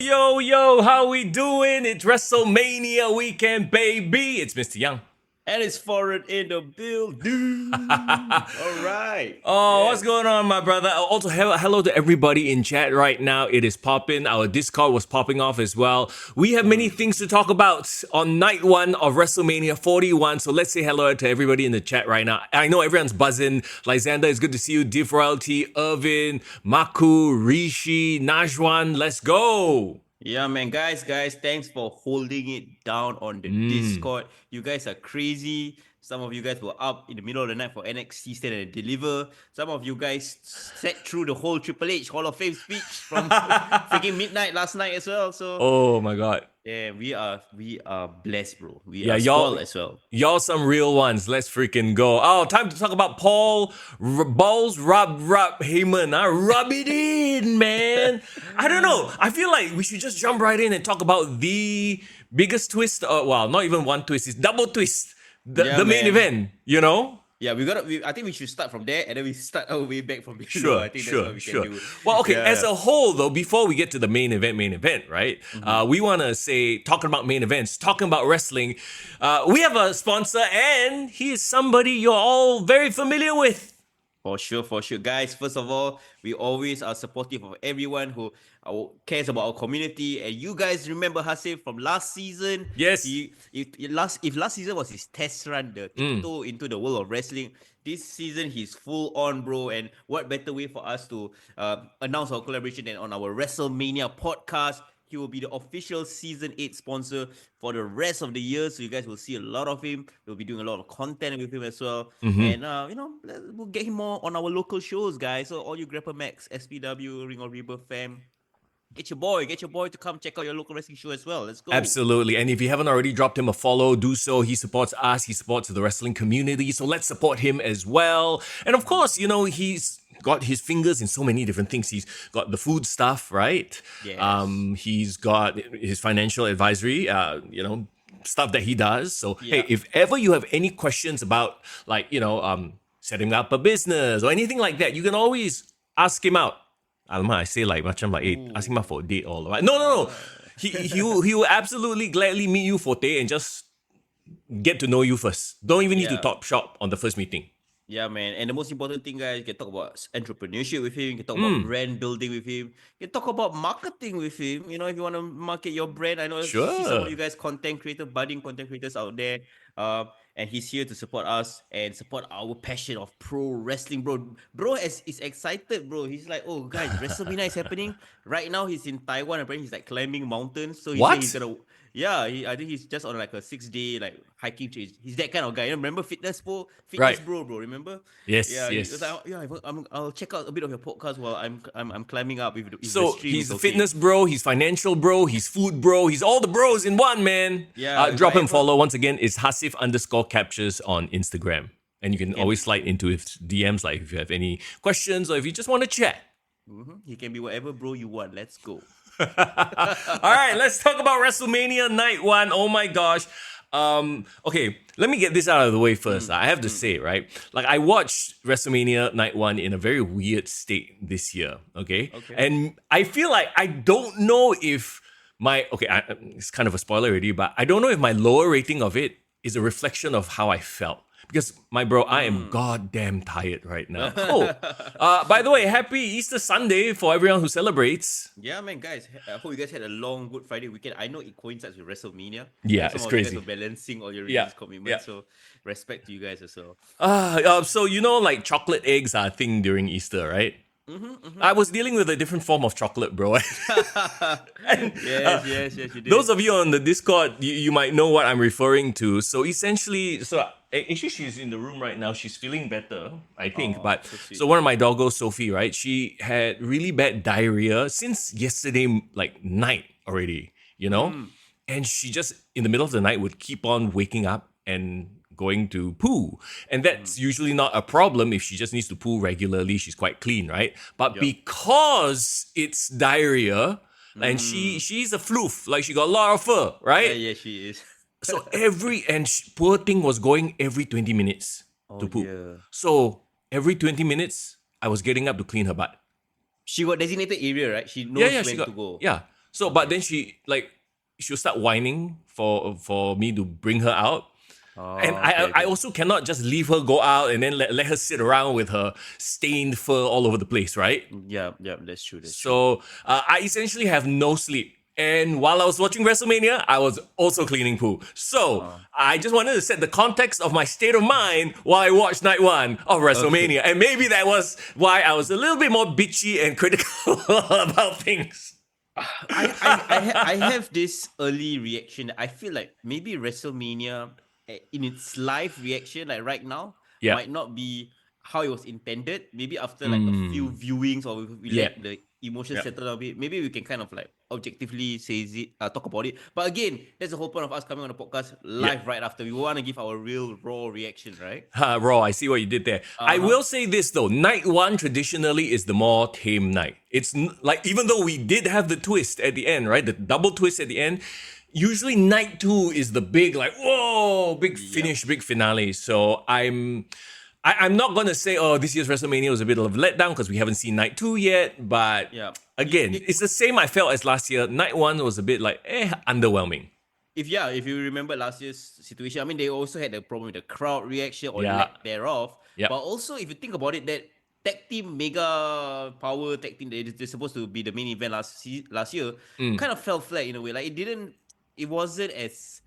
Yo, how we doing? It's WrestleMania weekend, baby. It's Mr. Young. And it's forward in the building. All right. Oh, Yes. what's going on, my brother? Also, hello to everybody in chat right now. It is popping. Our Discord was popping off as well. We have many things to talk about on night one of WrestleMania 41. So let's say hello to everybody in the chat right now. I know everyone's buzzing. Lysander, it's good to see you. Div Royalty, Irvin, Maku, Rishi, Najwan. Let's go. Yeah, man. Guys, thanks for holding it down on the Discord. You guys are crazy. Some of you guys were up in the middle of the night for NXT Stand and Deliver. Some of you guys sat through the whole Triple H Hall of Fame speech from freaking midnight last night as well. So Oh my God. yeah, we are blessed, bro. We Yeah, are y'all- spoiled as well. Y'all some real ones. Let's freaking go. Oh, time to talk about Paul Balls Rub Heyman. Rub it in, man. I don't know. I feel like we should just jump right in and talk about the biggest twist. Well, not even one twist. It's double twist. The Yeah, main man. event, you know? Yeah, I think we should start from there and then we start our way back from below. Sure, I think that's what we sure. can do. Well, okay, Yeah. as a whole though, before we get to the main event, right? We want to say, talking about main events, talking about wrestling, we have a sponsor and he is somebody you're all very familiar with. For sure. Guys, first of all, we always are supportive of everyone who cares about our community. And you guys remember Hasif from last season? Yes. If last season was his test run, the tiptoe into the world of wrestling, this season he's full on, bro. And what better way for us to announce our collaboration than on our WrestleMania podcast? He will be the official Season 8 sponsor for the rest of the year. So you guys will see a lot of him. We'll be doing a lot of content with him as well. And, we'll get him more on our local shows, guys. So all you Grapper Max, SPW, Ring of Rebirth fam, get your boy to come check out your local wrestling show as well. Let's go. Absolutely. And if you haven't already dropped him a follow, do so. He supports us. He supports the wrestling community. So let's support him as well. And of course, he's got his fingers in so many different things. He's got the food stuff, right? Yes. He's got his financial advisory, stuff that he does. So, hey, if ever you have any questions about setting up a business or anything like that, you can always ask him out. Alamak, I say ask him out for a date all right. No. He will absolutely gladly meet you for day and just get to know you first. Don't even need to talk shop on the first meeting. Yeah, man. And the most important thing, guys, you can talk about entrepreneurship with him. You can talk about brand building with him. You can talk about marketing with him. If you want to market your brand, I know see some Sure. of you guys budding content creators out there. And he's here to support us and support our passion of pro wrestling, bro. Bro is excited, bro. He's like, oh, guys, WrestleMania is happening. Right now, he's in Taiwan. Apparently, he's like climbing mountains. So he said he's gonna... Yeah, I think he's just on like a 6-day like hiking trip. He's that kind of guy. Remember Fitness Bro, remember? Yes, Yeah, yes. He was like, I'll check out a bit of your podcast while I'm climbing up. If So the stream he's is a okay. fitness bro, he's financial bro, he's food bro, he's all the bros in one, man. Yeah, Drop him whatever. follow once again. It's Hasif_captures on Instagram. And you can always slide into his DMs like if you have any questions or if you just want to chat. He can be whatever bro you want. Let's go. All right, let's talk about WrestleMania night one. Oh my gosh. Okay, let me get this out of the way first. I have to say, right? Like I watched WrestleMania night one in a very weird state this year. Okay. And I feel like I don't know if it's kind of a spoiler already, but I don't know if my lower rating of it is a reflection of how I felt. Because, my bro, I am goddamn tired right now. By the way, happy Easter Sunday for everyone who celebrates. Yeah, man, guys. I hope you guys had a long Good Friday weekend. I know it coincides with WrestleMania. Yeah, Some it's of crazy. You guys are balancing all your Yeah, religious commitments. yeah. So respect to you guys as well. So like chocolate eggs are a thing during Easter, right? I was dealing with a different form of chocolate, bro. Yes, you did. Those of you on the Discord, you might know what I'm referring to. So essentially, actually she's in the room right now. She's feeling better, I think. But so sweet. so one of my doggos, Sophie, right? She had really bad diarrhea since yesterday, like night already, And she just in the middle of the night would keep on waking up and going to poo. And that's usually not a problem if she just needs to poo regularly. She's quite clean, right? But because it's diarrhea, and she's a floof, like she got a lot of fur, right? Yeah, she is. So poor thing was going every 20 minutes to poop. Yeah. So every 20 minutes, I was getting up to clean her butt. She got designated area, right? She knows when to go. Yeah. So, but then she'll start whining for me to bring her out. And Oh, I also cannot just leave her go out and then let her sit around with her stained fur all over the place, right? Yeah, that's true. That's true. So I essentially have no sleep. And while I was watching WrestleMania, I was also cleaning poo. So I just wanted to set the context of my state of mind while I watched night one of WrestleMania. And maybe that was why I was a little bit more bitchy and critical about things. I have this early reaction. I feel like maybe WrestleMania in its live reaction, like right now, Yeah. might not be how it was intended. Maybe after like a few viewings, or we let the emotions settle down a bit, maybe we can kind of like objectively talk about it. But again, that's the whole point of us coming on the podcast live right after. We want to give our real raw reaction, right? Raw, I see what you did there. I will say this though, night one traditionally is the more tame night. It's like, even though we did have the twist at the end, right? The double twist at the end, usually night two is the big, like, whoa, big finish, big finale. So I'm not going to say, oh, this year's WrestleMania was a bit of a letdown because we haven't seen night two yet. But again, it's the same I felt as last year. Night one was a bit like, underwhelming. If you remember last year's situation, I mean, they also had a problem with the crowd reaction or lack thereof. But also, if you think about it, that tag team, mega power tag team that they're supposed to be the main event last year, kind of fell flat in a way. Like it wasn't as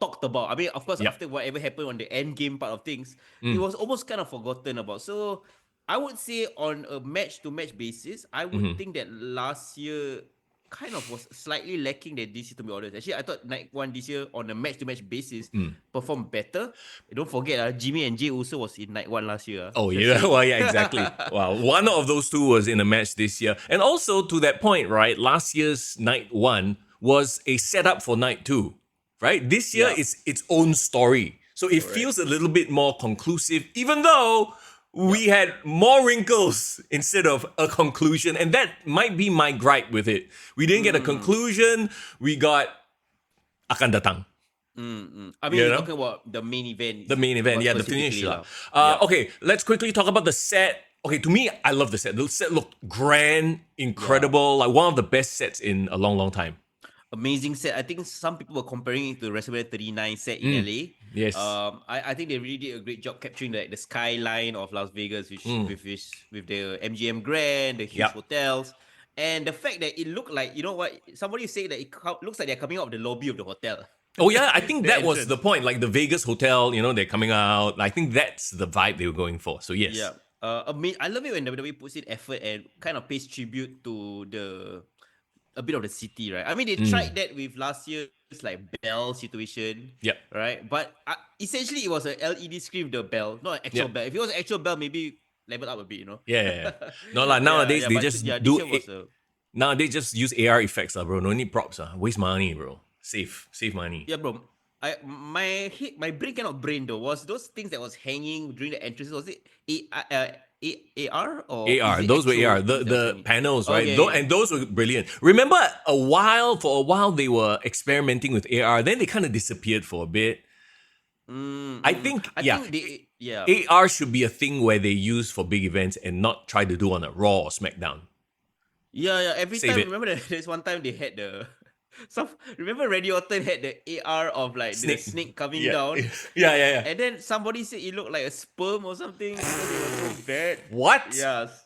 talked about. I mean, of course, after whatever happened on the end game part of things, it was almost kind of forgotten about. So I would say on a match-to-match basis, I would think that last year kind of was slightly lacking than this year, to be honest. Actually, I thought night one this year on a match-to-match basis performed better. Don't forget, Jimmy and Jay also was in night one last year. Oh, yeah. Well, yeah, exactly. Wow. One of those two was in a match this year. And also, to that point, right, last year's night one was a setup for night two, right? This year, it's its own story. So it feels a little bit more conclusive, even though we had more wrinkles instead of a conclusion. And that might be my gripe with it. We didn't get a conclusion. We got akan datang. I mean, you're talking about the main event. The main event, the finish. Okay, let's quickly talk about the set. Okay, to me, I love the set. The set looked grand, incredible, like one of the best sets in a long, long time. Amazing set. I think some people were comparing it to WrestleMania 39 set in LA. Yes. I think they really did a great job capturing the skyline of Las Vegas, with the MGM Grand, the huge hotels, and the fact that it looked like, you know what, somebody say that it looks like they're coming out of the lobby of the hotel. Oh yeah, I think that was the point. Like the Vegas hotel, they're coming out. I think that's the vibe they were going for. So yes. Yeah. I love it when WWE puts in effort and kind of pays tribute to a bit of the city, right? I mean, they tried that with last year's like bell situation. Yep. Right? But essentially, it was an LED screen with the bell, not an actual bell. If it was an actual bell, maybe level up a bit, Yeah. No, like nowadays they just nowadays just use AR effects, bro. No need props, waste money, bro. Save money. Yeah, bro. My brain cannot brain though. Was those things that was hanging during the entrances? Was it AR or AR? Those were AR. The panels, right? And those were brilliant. Remember, for a while they were experimenting with AR. Then they kind of disappeared for a bit. I think AR should be a thing where they use for big events and not try to do on a Raw or SmackDown. Yeah. Every time, remember there's one time they had remember Randy Orton had the AR of like the snake coming down. Yeah. And then somebody said it looked like a sperm or something because it was so bad. What? Yes.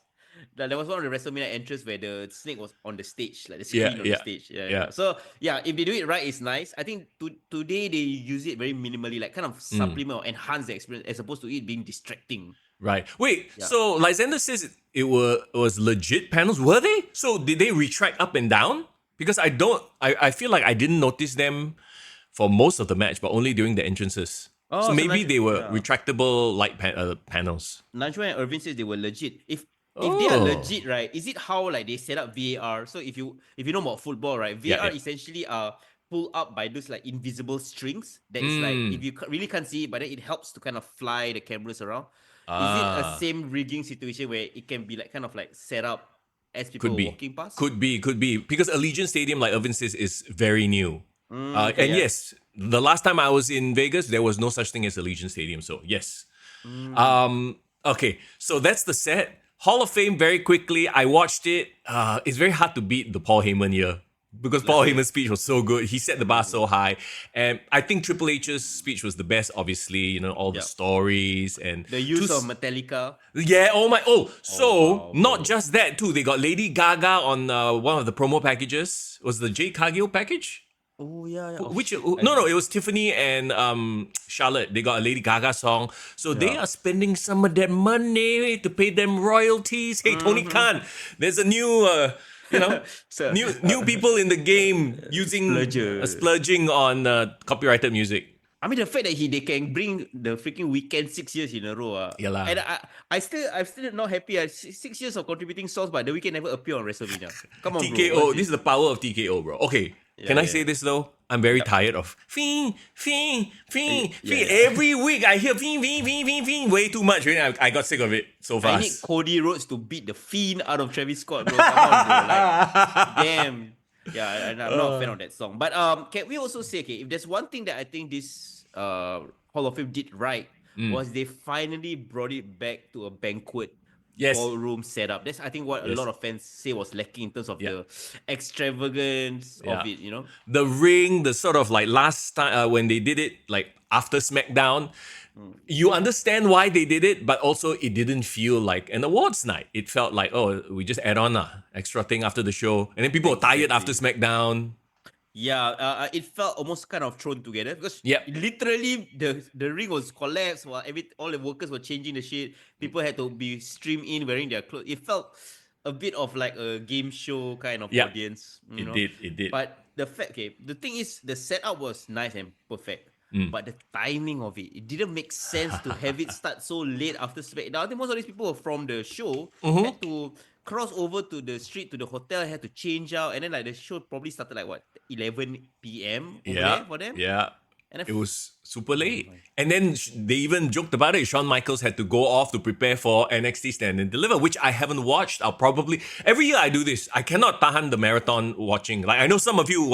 There was one of the WrestleMania entrances where the snake was on the stage, like the screen on the stage. Yeah. So if they do it right, it's nice. I think today they use it very minimally, like kind of supplement or enhance the experience as opposed to it being distracting. Right. Wait, so Lysander says it was legit panels. Were they? So did they retract up and down? Because I feel like I didn't notice them for most of the match, but only during the entrances. So maybe they were retractable light panels. Najwa and Irvin says they were legit. If they are legit, right, is it how like they set up VAR? So if you know about football, right, VAR essentially are pulled up by those like invisible strings that is like, if you really can't see it, but then it helps to kind of fly the cameras around. Is it a same rigging situation where it can be like kind of like set up as people walking past? Could be. Because Allegiant Stadium, like Irvin says, is very new. Yes, the last time I was in Vegas, there was no such thing as Allegiant Stadium. So yes. Okay, so that's the set. Hall of Fame, very quickly. I watched it. It's very hard to beat the Paul Heyman year. because Paul Heyman's speech was so good. He set the bar so high. And I think Triple H's speech was the best, obviously, all the stories and The use of Metallica. Yeah, so wow, not just that too. They got Lady Gaga on one of the promo packages. Was the Jade Cargill package? Oh yeah. Which no, it was Tiffany and Charlotte. They got a Lady Gaga song, so they are spending some of that money to pay them royalties. Hey, Tony Khan, there's a new, So, new people in the game using splurging on copyrighted music. I mean, the fact that they can bring the freaking Weekend 6 years in a row. Yalah. And I'm still not happy. 6 years of contributing songs, but the Weekend never appear on WrestleMania. Come on, TKO. bro. This is the power of TKO, bro. Okay, can I say this though? I'm very tired of Fiend. Every week I hear Fiend way too much. Really, I got sick of it so fast. I need Cody Rhodes to beat the Fiend out of Travis Scott, bro. Come on, bro. Like, damn. Yeah, and I'm not a fan of that song. But can we also say, if there's one thing that I think this Hall of Fame did right, was they finally brought it back to a banquet ballroom setup. That's, I think, what a lot of fans say was lacking in terms of the extravagance of it, The ring, the sort of like last time when they did it, like after SmackDown, you understand why they did it, but also it didn't feel like an awards night. It felt like, we just add on extra thing after the show. And then people were tired after SmackDown. Yeah, it felt almost kind of thrown together because literally the ring was collapsed while all the workers were changing the shit. People had to be streamed in wearing their clothes. It felt a bit of like a game show kind of audience. It did. But the thing is, the setup was nice and perfect. But the timing of it didn't make sense to have it start so late after SmackDown. I think most of these people were from the show had to cross over to the street to the hotel, had to change out, and then like the show probably started like 11 p.m. over there for them. Yeah. And it was super late. And then they even joked about it. Shawn Michaels had to go off to prepare for NXT Stand and Deliver, which I haven't watched. I'll probably... Every year I do this. I cannot tahan the marathon watching. Like, I know some of you,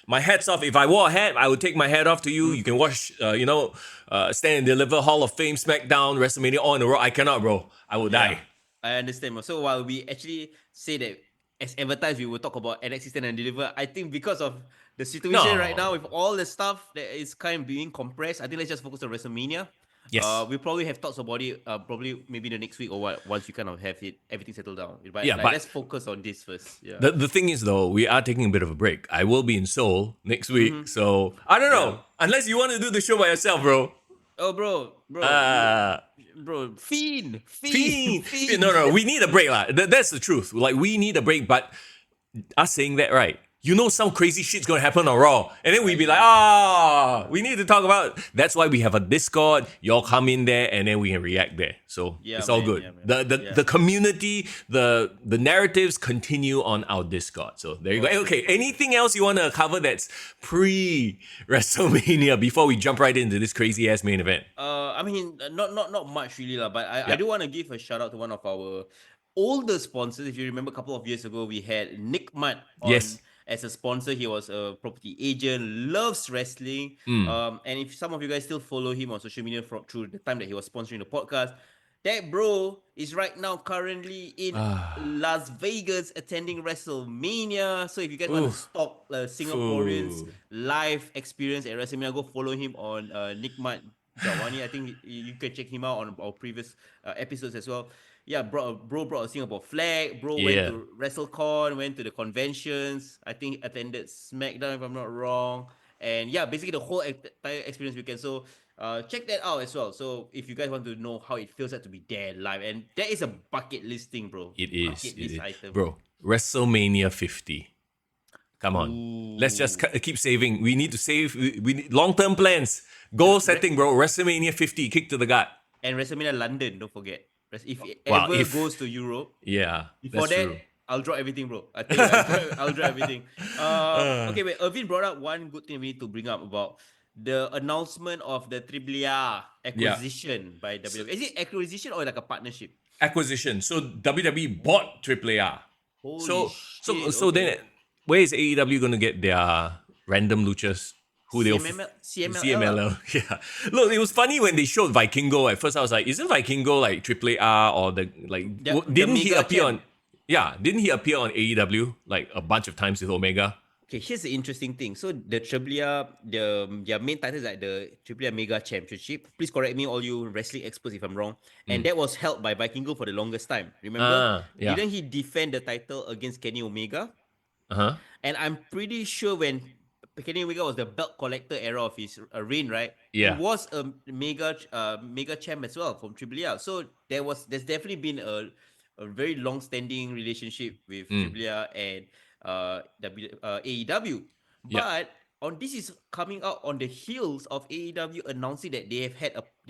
my hat's off. If I wore a hat, I would take my hat off to you. You can watch, Stand and Deliver, Hall of Fame, SmackDown, WrestleMania all in a row. I cannot, bro. I will die. I understand. So while we actually say that as advertised, we will talk about NXT Stand and Deliver, I think because of the situation right now with all the stuff that is kind of being compressed, I think let's just focus on WrestleMania. Yes. We'll probably have thoughts about it probably maybe the next week or what, once you kind of have everything settled down. But, but let's focus on this first. Yeah. The thing is though, we are taking a bit of a break. I will be in Seoul next week. So I don't know. Unless you want to do the show by yourself, bro. Oh, bro. Fiend. No, we need a break. That's the truth. Like, we need a break, but us saying that, right? Some crazy shit's gonna happen on Raw. And then we'd be like, we need to talk about... That's why we have a Discord. Y'all come in there and then we can react there. So it's all good. The community, the narratives continue on our Discord. So there you go. Okay, anything else you want to cover that's pre-WrestleMania before we jump right into this crazy-ass main event? I mean, not much really, but I do want to give a shout-out to one of our older sponsors. If you remember, a couple of years ago, we had Nick Mutt on... Yes. As a sponsor. He was a property agent, loves wrestling. And if some of you guys still follow him on social media through the time that he was sponsoring the podcast, that bro is right now currently in Las Vegas attending WrestleMania. So if you guys want to stalk Singaporeans' live experience at WrestleMania, go follow him on Nick Mutt Jawani. I think you can check him out on our previous episodes as well. Yeah, bro brought a Singapore flag. Bro went to WrestleCon, went to the conventions. I think attended SmackDown if I'm not wrong. And yeah, basically the whole entire experience weekend. So check that out as well. So if you guys want to know how it feels like to be there live, and that is a bucket list thing, bro. It is. Item. Bro, WrestleMania 50. Come on. Ooh. Let's just keep saving. We need to save. We need long-term plans. Goal setting, bro. WrestleMania 50. Kick to the gut. And WrestleMania London, don't forget. If it ever goes to Europe, before that, true. I'll drop everything, bro. I think I'll drop everything. Okay, wait. Irvin brought up one good thing we need to bring up about the announcement of the AAA acquisition by WWE. Is it acquisition or like a partnership? Acquisition. So WWE bought AAA. Holy shit. Then where is AEW going to get their random luchas? CMLL. Yeah. Look, it was funny when they showed Vikingo. At first, I was like, "Isn't Vikingo like AAA or didn't he appear on? Yeah, didn't he appear on AEW like a bunch of times with Omega? Okay, here's the interesting thing. So the AAA, their main title is like the AAA Mega Championship. Please correct me, all you wrestling experts, if I'm wrong. And that was held by Vikingo for the longest time. Remember? Yeah. Didn't he defend the title against Kenny Omega? Uh-huh. And I'm pretty sure when Kenny Omega was the belt collector era of his reign, right? He Yeah. was a mega champ as well from AAA. So there's definitely been a very long standing relationship with AAA and AEW. Yeah. But on this is coming out on the heels of AEW announcing that they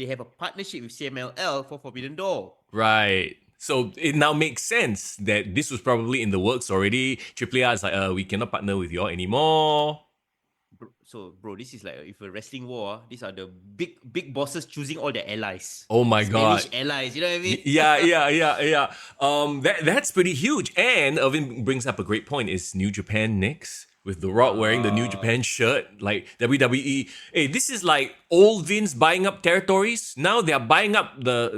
have a partnership with CMLL for Forbidden Door. Right. So it now makes sense that this was probably in the works already. AAA is like, we cannot partner with you all anymore. So, bro, this is like if a wrestling war, these are the big bosses choosing all their allies. Oh my Spanish God. allies, you know what I mean? Yeah. That's pretty huge. And Irvin brings up a great point. Is New Japan next? With The Rock wearing the New Japan shirt, like WWE. Hey, this is like old Vince buying up territories. Now they are buying up the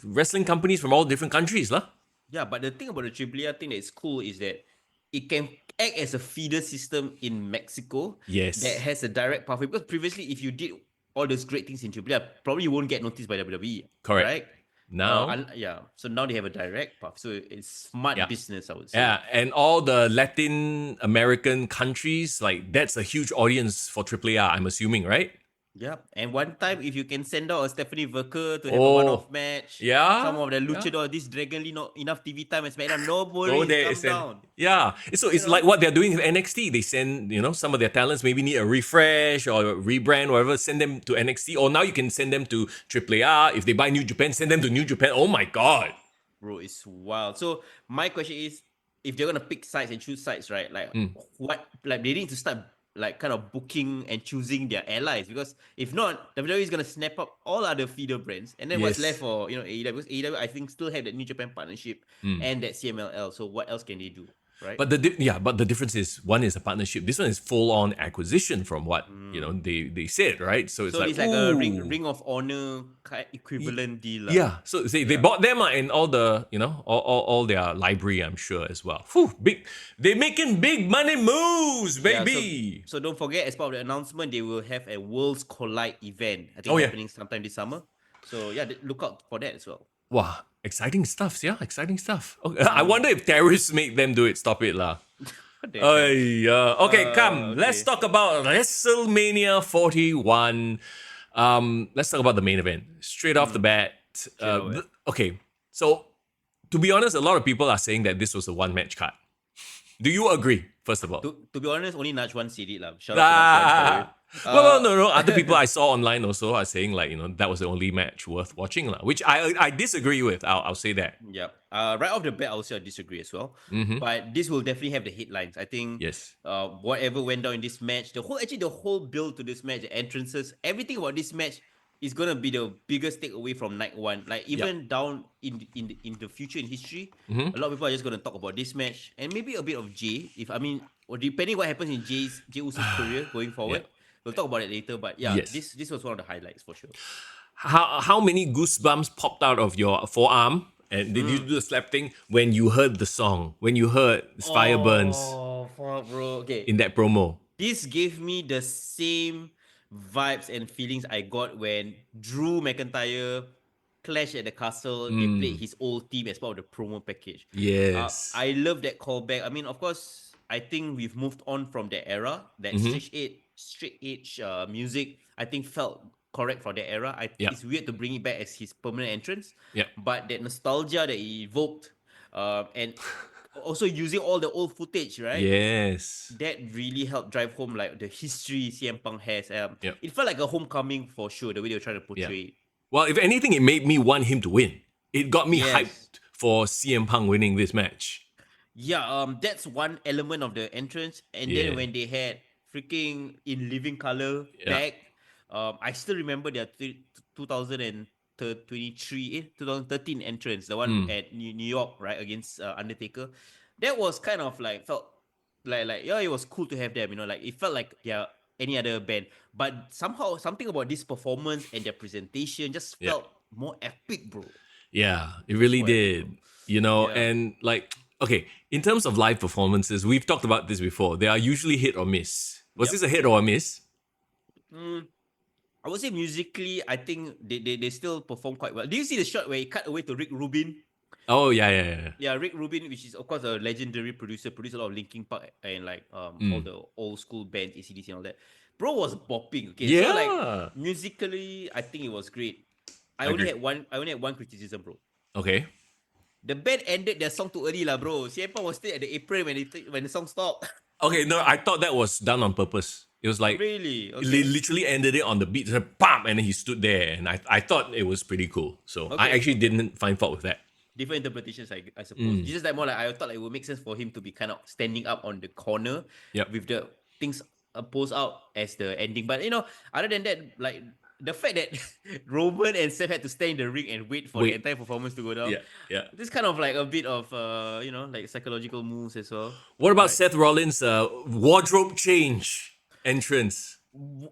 wrestling companies from all different countries, lah. Yeah, but the thing about the AAA thing that is cool is that it can act as a feeder system in Mexico. Yes. That has a direct pathway. Because previously, if you did all those great things in AAA, probably you won't get noticed by WWE. Correct. Right? Now, so now they have a direct path. So it's smart business, I would say. yeah, and all the Latin American countries, like that's a huge audience for AAA, I'm assuming, right? Yeah, and one time if you can send out a Stephanie Verker to have a one-off match, some of the luchador, this Dragon Lee not enough TV time and SmackDown, no worries, calm down. Yeah, so it's like what they're doing with NXT. They send some of their talents maybe need a refresh or a rebrand, whatever. Send them to NXT, or now you can send them to AAA. If they buy New Japan, send them to New Japan. Oh my God, bro, it's wild. So my question is, if they're gonna pick sides and choose sides, right? Like what? Like they need to start like kind of booking and choosing their allies, because if not, WWE is gonna snap up all other feeder brands, and then what's left for AEW? Because AEW I think still have that New Japan partnership and that CMLL. So what else can they do, right? But the difference is one is a partnership. This one is full on acquisition from what they said, right? So it's like a ring of honor equivalent deal. Yeah, so they bought them and all the all their library, I'm sure as well. They're making big money moves, baby. So don't forget, as part of the announcement, they will have a Worlds Collide event. I think happening sometime this summer. So yeah, look out for that as well. Wow, exciting stuff, yeah, exciting stuff. Okay, I wonder if terrorists make them do it. Stop it, lah. Okay, come. Let's talk about WrestleMania 41. Let's talk about the main event. Straight off the bat. Okay, so to be honest, a lot of people are saying that this was a one-match card. Do you agree, first of all? To be honest, only Naj one said it. Shout out to no. Other people I saw online also are saying that was the only match worth watching, which I disagree with. I'll say that. Yeah. Right off the bat, I would say I disagree as well. But this will definitely have the headlines. I think yes. Whatever went down in this match, the whole build to this match, the entrances, everything about this match is gonna be the biggest takeaway from night one. Like even down in the future in history, a lot of people are just gonna talk about this match and maybe a bit of Jay. Depending what happens in Jay Uso's career going forward. We'll talk about it later, but this was one of the highlights for sure. How many goosebumps popped out of your forearm? And did you do the slap thing when you heard the song? When you heard Fire Burns? Oh, fuck, bro. Okay. In that promo. This gave me the same vibes and feelings I got when Drew McIntyre Clash at the Castle. They played his old team as part of the promo package. Yes. I love that callback. I mean, of course, I think we've moved on from that era. That straight edge music, I think felt correct for that era. It's weird to bring it back as his permanent entrance. But that nostalgia that he evoked, and also using all the old footage, right? Yes. That really helped drive home like the history CM Punk has. It felt like a homecoming for sure, the way they were trying to portray it. Well, if anything, it made me want him to win. It got me hyped for CM Punk winning this match. Yeah, that's one element of the entrance. And then when they had freaking in living color back, I still remember their 2013 entrance, the one at New York, right, against Undertaker. That was kind of like felt like it was cool to have them, like it felt like any other band, but somehow something about this performance and their presentation just felt more epic, bro. Yeah, it really did. And like okay, in terms of live performances, we've talked about this before. They are usually hit or miss. Was Yep. this a hit or a miss? I would say musically, I think they still perform quite well. Do you see the shot where he cut away to Rick Rubin? Oh, yeah. Yeah, Rick Rubin, which is of course a legendary producer, produced a lot of Linkin Park and like all the old school bands, AC/DC and all that. Bro was bopping. Okay, so like Yeah. musically, I think it was great. I Agree. only had one criticism, bro. Okay. The band ended their song too early, lah, bro. CM Punk was still at the apron when the song stopped. Okay, no, I thought that was done on purpose. It was like, Really? he Okay. literally ended it on the beat, bam, and then he stood there, and I thought it was pretty cool. So I Okay. actually didn't find fault with that. Different interpretations, I suppose. It's just like more like I thought like, it would make sense for him to be kind of standing up on the corner Yep. with the things posed out as the ending. But other than that, like the fact that Roman and Seth had to stay in the ring and wait for the Wait. entire performance to go down. Yeah. This kind of like a bit of like psychological moves as well. What about Seth Rollins' wardrobe change entrance?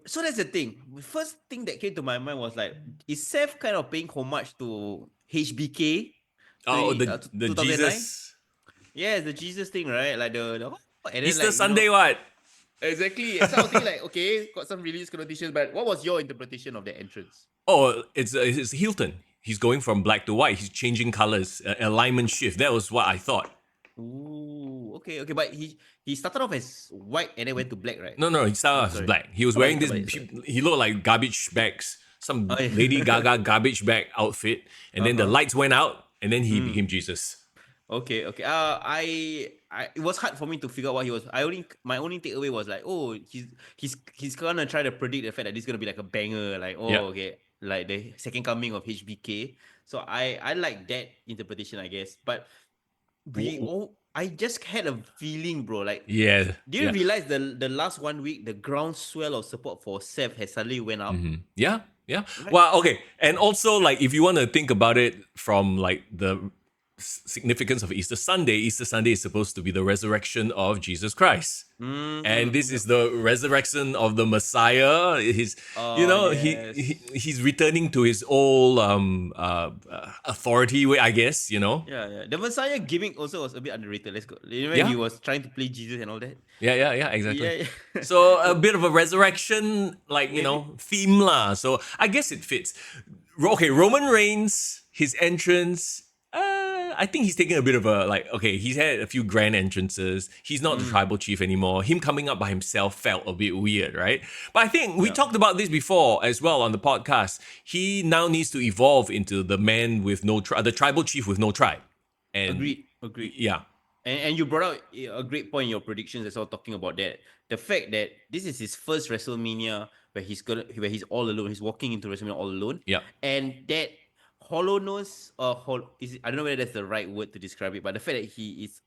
So that's the thing. The first thing that came to my mind was like, is Seth kind of paying homage to HBK? Oh, the 2009? Jesus Yeah, the Jesus thing, right? Like the and then, Easter like, Sunday, what? Exactly. So I was thinking like, okay, got some religious connotations, but what was your interpretation of the entrance? Oh, it's Hilton. He's going from black to white. He's changing colors, alignment shift. That was what I thought. Ooh, okay, but he started off as white and then went to black, right? No, he started off as sorry. black. He was Oh, wearing sorry, this. sorry. He looked like garbage bags, some Oh, yeah. Lady Gaga garbage bag outfit, and then the lights went out, and then he became Jesus. Okay. I it was hard for me to figure out what he was. My only takeaway was like, oh, he's gonna try to predict the fact that this is gonna be like a banger, like okay, like the second coming of HBK. So I like that interpretation, I guess. But I just had a feeling, bro. Like, Yeah. do you realize the last 1 week the groundswell of support for Seth has suddenly went up? Yeah. Well, okay. And also, like, if you want to think about it from like the significance of Easter Sunday is supposed to be the resurrection of Jesus Christ. And this is the resurrection of the Messiah. He's, yes. he's returning to his old authority, I guess, Yeah. The Messiah gimmick also was a bit underrated. Let's go. When Yeah. he was trying to play Jesus and all that. Yeah, exactly. Yeah. So a bit of a resurrection, like, theme lah. So I guess it fits. Okay, Roman Reigns, his entrance, I think he's taking a bit of he's had a few grand entrances. He's not the tribal chief anymore. Him coming up by himself felt a bit weird, right? But I think we talked about this before as well on the podcast. He now needs to evolve into the man with no tribe, the tribal chief with no tribe. And Agreed. Yeah. And you brought out a great point in your predictions as well, talking about that. The fact that this is his first WrestleMania where he's all alone. He's walking into WrestleMania all alone. Yeah. And that hollowness, I don't know whether that's the right word to describe it, but the fact that he is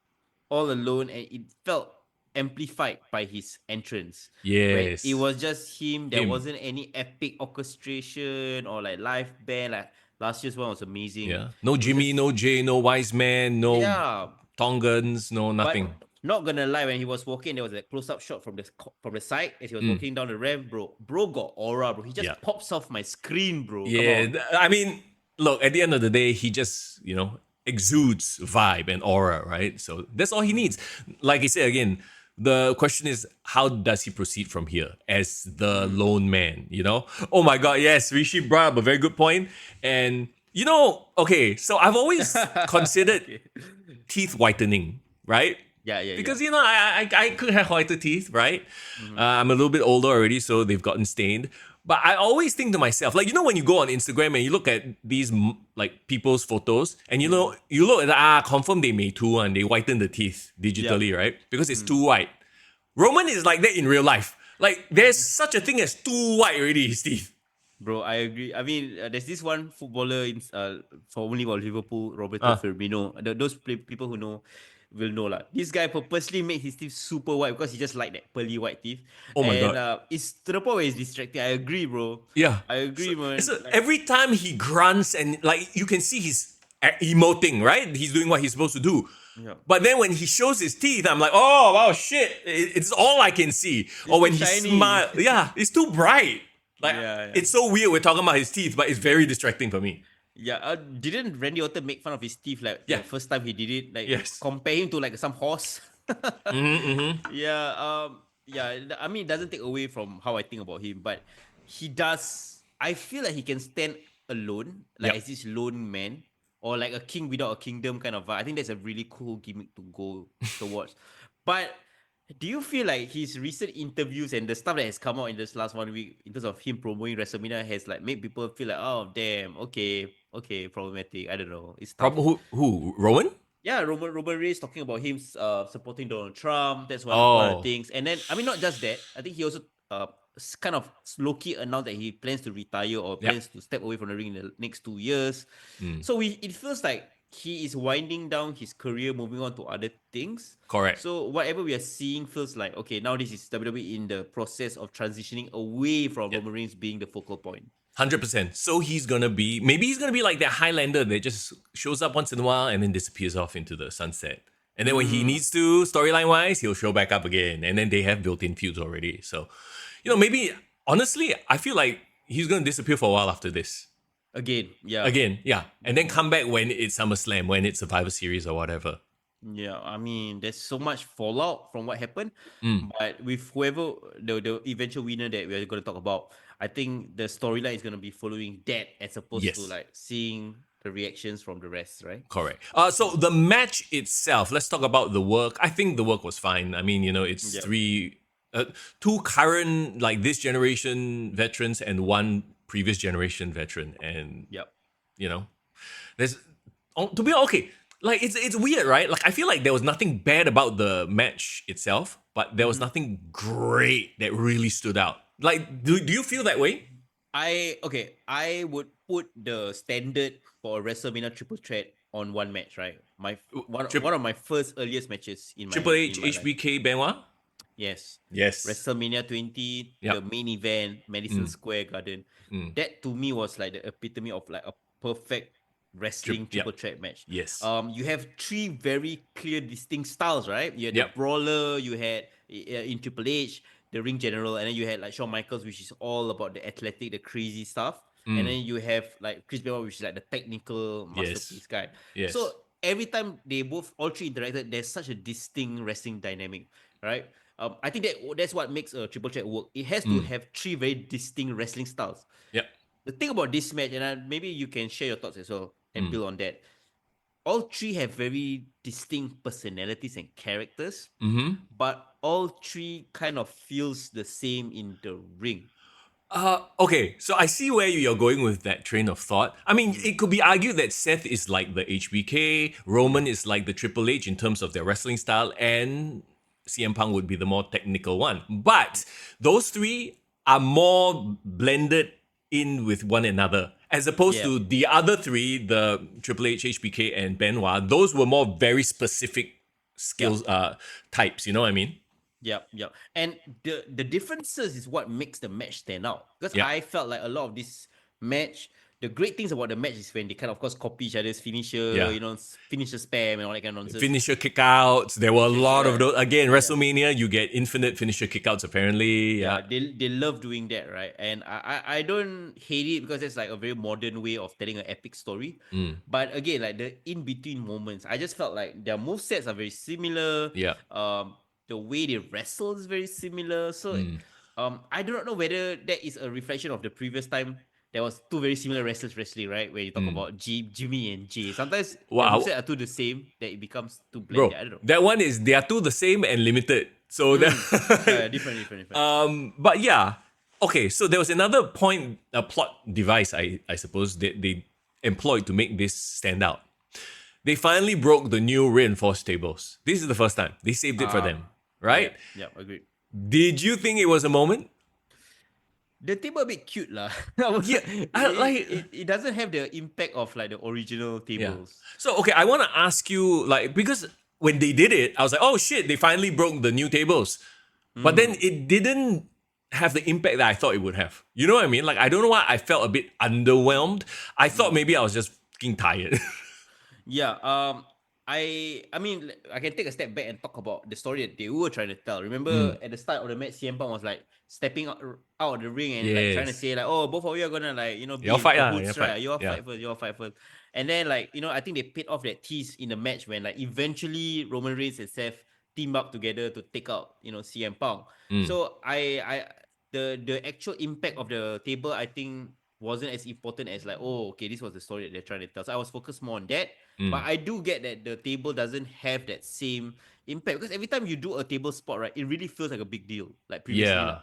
all alone and it felt amplified by his entrance. Yes. It was just him. There wasn't any epic orchestration or like live band. Like last year's one was amazing. Yeah. No Jimmy, no Jay, no Wise Man, no Yeah. Tongans, no nothing. But not gonna lie, when he was walking, there was a close-up shot from the side as he was walking down the ramp, bro. Bro got aura, bro. He just pops off my screen, bro. Yeah, Come on. I mean, look, at the end of the day, he just, exudes vibe and aura, right? So that's all he needs. Like I said again, the question is, how does he proceed from here as the lone man, Oh my God, yes, Rishi brought up a very good point. And, okay, so I've always considered teeth whitening, right? Yeah. Because, I could have whiter teeth, right? I'm a little bit older already, so they've gotten stained. But I always think to myself, like, when you go on Instagram and you look at these, like, people's photos, and you look at, confirm they made two and they whiten the teeth digitally, right? Because it's too white. Roman is like that in real life. Like, there's such a thing as too white already, his teeth. Bro, I agree. I mean, there's this one footballer in formerly of Liverpool, Roberto Firmino. Those people who know will know lah. This guy purposely made his teeth super white because he just like that pearly white teeth. Oh my God. It's to the point where it's distracting. I agree, bro. Yeah. I agree, man. So every time he grunts and, like, you can see he's emoting, right? He's doing what he's supposed to do. Yeah. But then when he shows his teeth, I'm like, oh, wow, shit. It's all I can see. Or when he smiles. Yeah, it's too bright. Like, it's so weird we're talking about his teeth, but it's very distracting for me. Yeah, didn't Randy Orton make fun of his teeth like Yeah. the first time he did it? Like Yes. compare him to like some horse. Mm-hmm. Yeah, I mean, it doesn't take away from how I think about him, but he does. I feel like he can stand alone, like Yep. as this lone man, or like a king without a kingdom kind of vibe. I think that's a really cool gimmick to go towards. But do you feel like his recent interviews and the stuff that has come out in this last 1 week in terms of him promoting WrestleMania has like made people feel like, oh damn, okay, problematic. I don't know, it's tough. Probably who? Rowan? Yeah, Roman Reigns talking about him supporting Donald Trump. That's one of the Oh, things. And then I mean, not just that. I think he also kind of low key announced that he plans to retire or yep. plans to step away from the ring in the next 2 years. Mm, So it feels like he is winding down his career, moving on to other things. correct. So whatever we are seeing feels like okay. Now this is WWE in the process of transitioning away from Yep. Roman Reigns being the focal point. 100%. So maybe he's gonna be like that Highlander that just shows up once in a while and then disappears off into the sunset. And then when he needs to, storyline wise, he'll show back up again. And then they have built-in feuds already. So, maybe honestly, I feel like he's gonna disappear for a while after this. Again, Yeah. And then come back when it's SummerSlam, when it's Survivor Series or whatever. Yeah, I mean, there's so much fallout from what happened, Mm. but with whoever the eventual winner that we're going to talk about, I think the storyline is going to be following that as opposed to Yes. like seeing the reactions from the rest, right? Correct. So the match itself, let's talk about the work. I think the work was fine. I mean, it's Yep. two current, like this generation veterans and one previous generation veteran. And, Yep. there's, to be okay, like it's weird, right? Like I feel like there was nothing bad about the match itself, but there was nothing great that really stood out. Like, do you feel that way? I would put the standard for a WrestleMania triple threat on one match, right? One of my first earliest matches in my Triple H, in my life. HBK, Benoit? Yes. Yes. WrestleMania 20, Yep. the main event, Madison Square Garden. That to me was like the epitome of like a perfect wrestling triple threat match. Yes. You have three very clear, distinct styles, right? You had Yep. the brawler, you had in Triple H, the ring general, and then you had like Shawn Michaels, which is all about the athletic, the crazy stuff. And then you have like Chris Benoit, which is like the technical masterpiece guy. Yes. So every time all three interacted, there's such a distinct wrestling dynamic, right? I think that's what makes a triple threat work. It has to have three very distinct wrestling styles. Yep. The thing about this match, and maybe you can share your thoughts as well and build on that. All three have very distinct personalities and characters, but all three kind of feels the same in the ring. Okay, so I see where you're going with that train of thought. I mean, it could be argued that Seth is like the HBK, Roman is like the Triple H in terms of their wrestling style, and CM Punk would be the more technical one. But those three are more blended in with one another, as opposed to the other three, the Triple H, HBK, and Benoit. Those were more very specific skills types. You know what I mean? Yep. And the differences is what makes the match stand out. Because Yeah. I felt like a lot of this match, the great things about the match is when they kind of course copy each other's finisher, finisher spam and all that kind of nonsense. Finisher kickouts. There were a lot of those. Again, Yeah. WrestleMania, you get infinite finisher kickouts apparently. Yeah. They love doing that, right? And I don't hate it because it's like a very modern way of telling an epic story. But again, like the in between moments, I just felt like their move sets are very similar. Yeah. The way they wrestle is very similar. So I do not know whether that is a reflection of the previous time there was two very similar wrestlers wrestling, right? Where you talk about Jimmy and Jay. Sometimes the moveset are two the same, that it becomes too Bro, blended. I don't know. that one is, they are two the same and limited. So Different. but yeah. Okay, so there was another point, a plot device, I suppose, that they employed to make this stand out. They finally broke the new reinforced tables. This is the first time. They saved it for them, right? Yeah, agreed. Did you think it was a moment? The table a bit cute lah. It doesn't have the impact of like the original tables. So, okay, I want to ask you, like, because when they did it, I was like, oh shit, they finally broke the new tables. But then it didn't have the impact that I thought it would have. You know what I mean? Like, I don't know why I felt a bit underwhelmed. I thought maybe I was just fucking tired. Yeah. I mean, I can take a step back and talk about the story that they were trying to tell. Remember Mm. at the start of the match, CM Punk was like stepping out of the ring and like trying to Yes. say like, oh, both of you are gonna like, Y'all be in fight, y'all cahoots, fight. right? You all Yeah. fight first, you all fight first. And then like, I think they paid off that tease in the match when like eventually Roman Reigns and Seth team up together to take out, CM Punk. Mm. So the actual impact of the table, I think wasn't as important as like, oh, okay, this was the story that they're trying to tell. So I was focused more on that. But Mm. I do get that the table doesn't have that same impact because every time you do a table spot, right, it really feels like a big deal, like previously, Yeah. lah.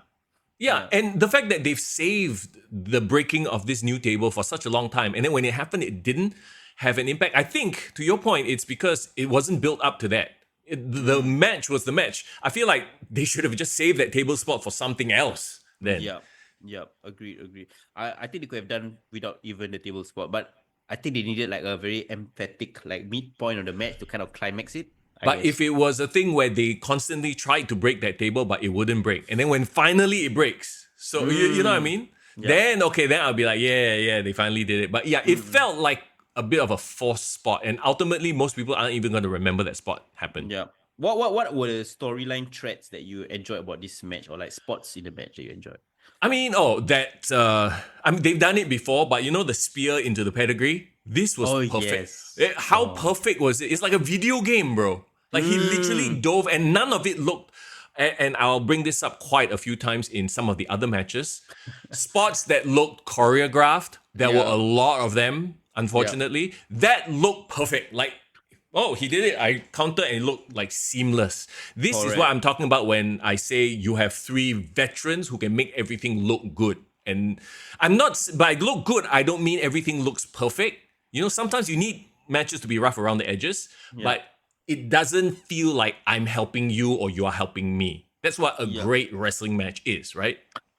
Yeah, Yeah. and the fact that they've saved the breaking of this new table for such a long time, and then when it happened, it didn't have an impact. I think, to your point, it's because it wasn't built up to that. The match was the match. I feel like they should have just saved that table spot for something else then. Yeah. Yeah. Agreed. I think they could have done without even the table spot, but I think they needed like a very emphatic like midpoint of the match to kind of climax it, I But if guess. it was a thing where they constantly tried to break that table, but it wouldn't break, and then when finally it breaks, so you know what I mean? Yeah. Then okay, then I'll be like, yeah, they finally did it. But yeah, it felt like a bit of a forced spot, and ultimately, most people aren't even going to remember that spot happened. Yeah. What were the storyline threads that you enjoyed about this match or like spots in the match that you enjoyed? I mean, they've done it before, but you know the spear into the pedigree. This was Oh perfect. yes. How perfect was it? It's like a video game, bro. Like he literally dove, and none of it looked. And I'll bring this up quite a few times in some of the other matches. Spots that looked choreographed. There were Yeah. a lot of them. Unfortunately, that looked perfect. Like, oh, he did it. I counted and it looked like seamless. This is what Correct. I'm talking about when I say you have three veterans who can make everything look good. And I'm not, by look good, I don't mean everything looks perfect. You know, sometimes you need matches to be rough around the edges, but it doesn't feel like I'm helping you or you are helping me. That's what a great wrestling match is, right?